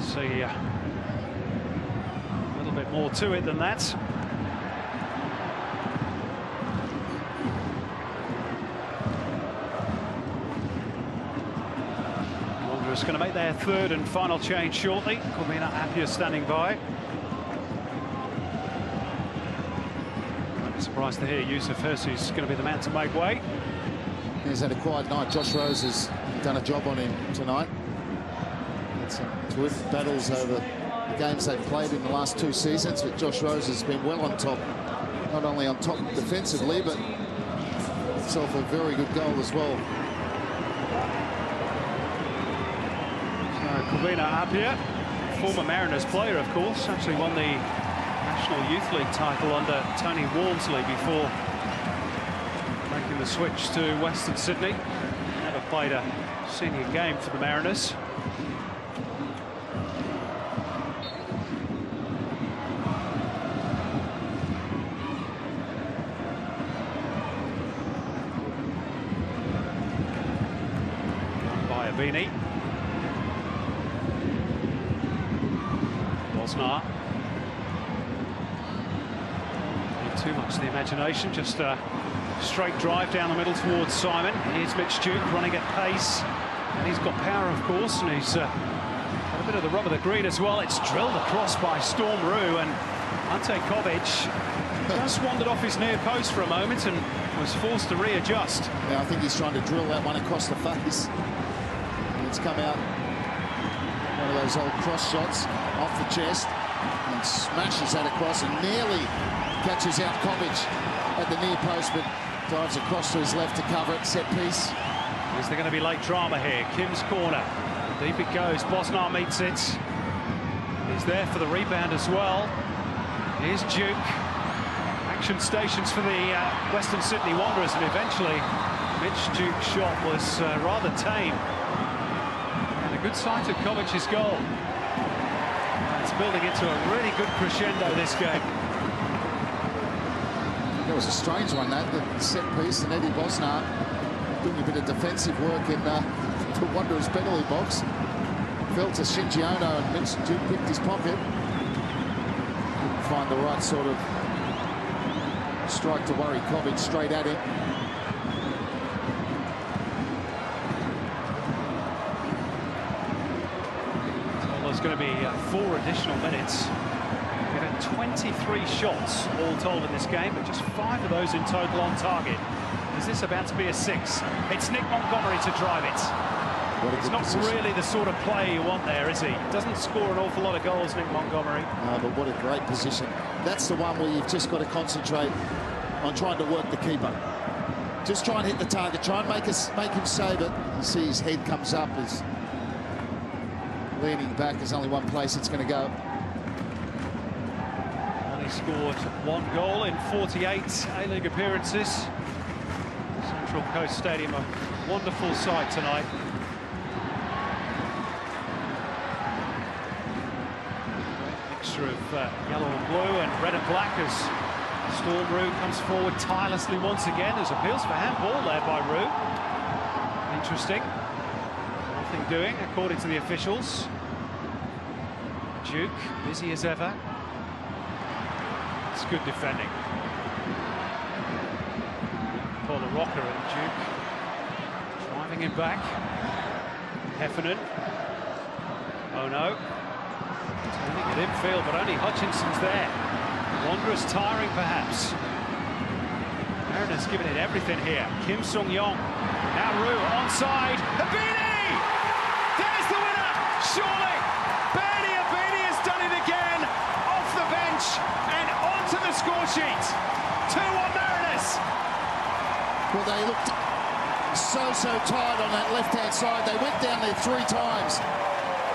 See a little bit more to it than that. Wanderers going to make their third and final change shortly. Corvina Appiah standing by. I'd be surprised to hear Yusuf Hersey's going to be the man to make way. He's had a quiet night. Josh Rose has done a job on him tonight. Had some terrific battles over the games they've played in the last 2 seasons, but Josh Rose has been well on top, not only on top defensively, but himself a very good goal as well. Corvina Appiah, former Mariners player, of course, actually won the National Youth League title under Tony Walmsley before making the switch to Western Sydney. Never played a senior game for the Mariners. By Abini. Bosnar. Not too much to the imagination, just Straight drive down the middle towards Simon. Here's Mitch Duke running at pace. And he's got power, of course, and he's got a bit of the rub of the green as well. It's drilled across by Storm Rue, and Ante Kovic just wandered off his near post for a moment and was forced to readjust. Yeah, I think he's trying to drill that one across the face. And it's come out one of those old cross shots off the chest and smashes that across and nearly catches out Kovic at the near post, but drives across to his left to cover it. Set piece. Is there going to be late drama here? Kim's corner. Deep it goes. Bosnar meets it. He's there for the rebound as well. Here's Duke. Action stations for the Western Sydney Wanderers, and eventually Mitch Duke's shot was rather tame. And a good sight of Kovic's goal. It's building into a really good crescendo this game. It was a strange one, that, the set piece, and Eddie Bosnar doing a bit of defensive work in the Wanderers penalty box. Fell to Shinji Ono, and Mitch Duke picked his pocket. Couldn't find the right sort of strike to worry Kovic straight at him. Well, there's going to be 4 additional minutes. We've had 23 shots all told in this game, but just 5 of those in total on target. Is this about to be a 6? It's Nick Montgomery to drive it. It's not really the sort of play you want there, is he? Doesn't score an awful lot of goals, Nick Montgomery. No, but what a great position. That's the one where you've just got to concentrate on trying to work the keeper. Just try and hit the target. Try and make him save it. You see his head comes up. He's leaning back. There's only one place it's going to go. Only scored 1 goal in 48 A-League appearances. Central Coast Stadium, a wonderful sight tonight. Mixture of yellow and blue and red and black as Storm Rue comes forward tirelessly once again. There's appeals for handball there by Rue. Interesting. Nothing doing according to the officials. Duke busy as ever. It's good defending. Paul Rocker and Duke driving him back. Heffernan. Oh no. Turning it infield, but only Hutchinson's there. Wanderers tiring perhaps. Mariners giving it everything here. Kim Sung-yong. Now Rue onside. Abini! There's the winner! Surely! Bernie Abini has done it again. Off the bench and onto the score sheet. 2-1 Mariners. Well, they looked so tired on that left-hand side. They went down there 3 times.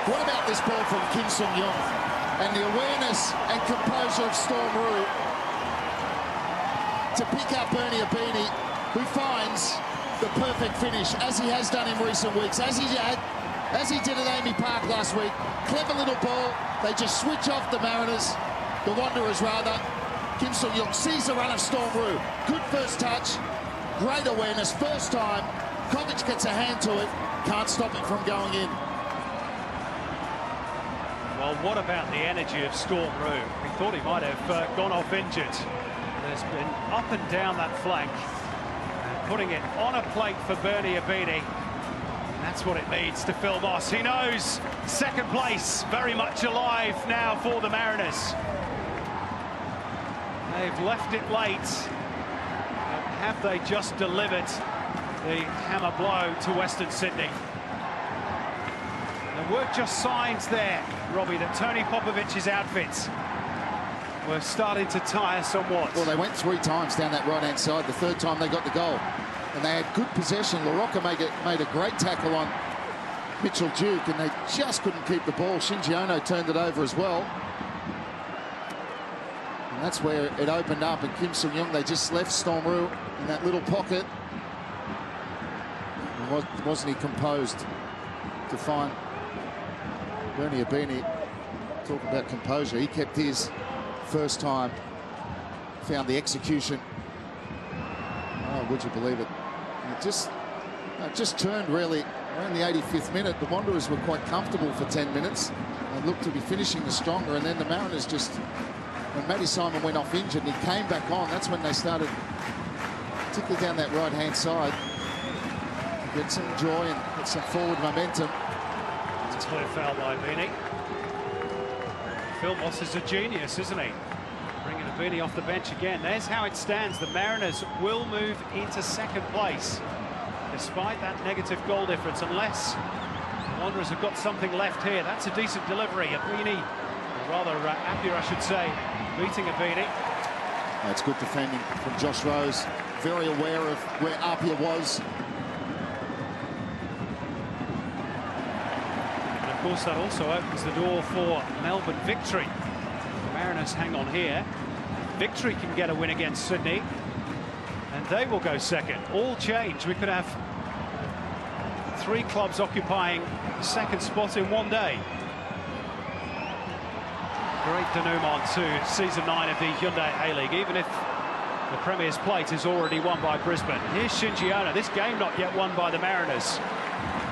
What about this ball from Kim Sung-yong? And the awareness and composure of Storm Rue to pick up Bernie Abini, who finds the perfect finish, as he has done in recent weeks, as he did at Amy Park last week. Clever little ball. They just switch off the Mariners, the Wanderers rather. Kim Sung-yong sees the run of Storm Rue. Good first touch, great awareness, first time. Kovic gets a hand to it, can't stop it from going in. Well, what about the energy of Storm Rue? We thought he might have gone off injured. There's been up and down that flank, and putting it on a plate for Bernie Abini. That's what it needs to Phil Moss. He knows second place very much alive now for the Mariners. They've left it late. But have they just delivered the hammer blow to Western Sydney? The word just signs there, Robbie, that Tony Popovic's outfits were starting to tire somewhat. Well, they went 3 times down that right-hand side. The 3rd time they got the goal. And they had good possession. LaRocca made a great tackle on Mitchell Duke, and they just couldn't keep the ball. Shinji Ono turned it over as well. And that's where it opened up, and Kim Sung-yong, they just left Storm Rue in that little pocket. And wasn't he composed to find Bernie Abini? Talking about composure, he kept his first time, found the execution. Oh, would you believe it? And it just turned really around the 85th minute. The Wanderers were quite comfortable for 10 minutes and looked to be finishing the stronger, and then the Mariners just, when Matty Simon went off injured and he came back on, that's when they started particularly down that right-hand side. Get some joy and get some forward momentum. It's a clear foul by Beanie. Phil Moss is a genius, isn't he? Bringing Beanie off the bench again. There's how it stands. The Mariners will move into second place, despite that negative goal difference, unless the Wanderers have got something left here. That's a decent delivery. Beanie, or rather Appiah, I should say, beating Beanie. It's good defending from Josh Rose. Very aware of where Appiah was. And of course, that also opens the door for Melbourne Victory. The Mariners hang on here. Victory can get a win against Sydney, and they will go second. All change. We could have 3 clubs occupying the second spot in one day. Great denouement to season 9 of the Hyundai A-League, even if the Premier's plate is already won by Brisbane. Here's Shinji Ono. This game not yet won by the Mariners.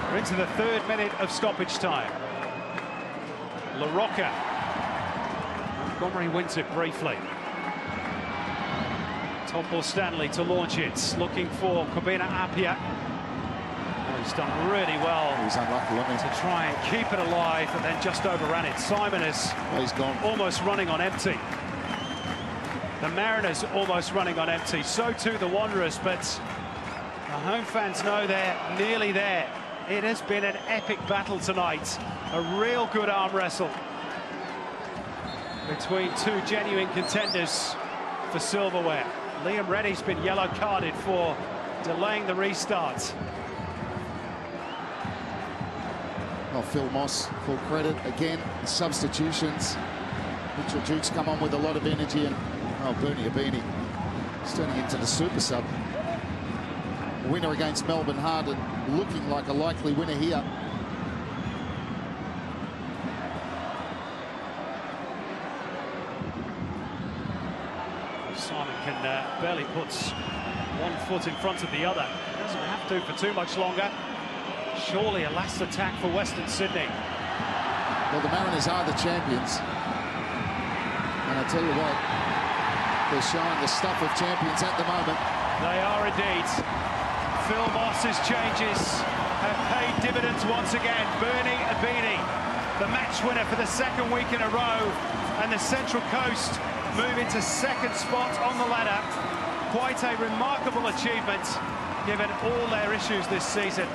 We're into the 3rd minute of stoppage time. LaRocca. Montgomery wins it briefly. Topol Stanley to launch it, looking for Kobina Appiah. Oh, he's done really well. He's unlucky, wasn't he? To try and keep it alive, and then just overran it. Simon is he's gone. Almost running on empty. The Mariners almost running on empty. So too the Wanderers, but the home fans know they're nearly there. It has been an epic battle tonight. A real good arm wrestle between 2 genuine contenders for silverware. Liam Reddy's been yellow carded for delaying the restart. Well, Phil Moss, full credit. Again, the substitutions. Mitchell Duke's come on with a lot of energy, and Bernie Abini is turning into the super sub. Winner against Melbourne Heart, and looking like a likely winner here. Simon can barely put one foot in front of the other. Doesn't have to for too much longer. Surely a last attack for Western Sydney. Well, the Mariners are the champions. And I tell you what, they're showing the stuff of champions at the moment. They are indeed. Phil Moss's changes have paid dividends once again. Bernie Abini, the match winner for the 2nd week in a row. And the Central Coast move into second spot on the ladder. Quite a remarkable achievement, given all their issues this season.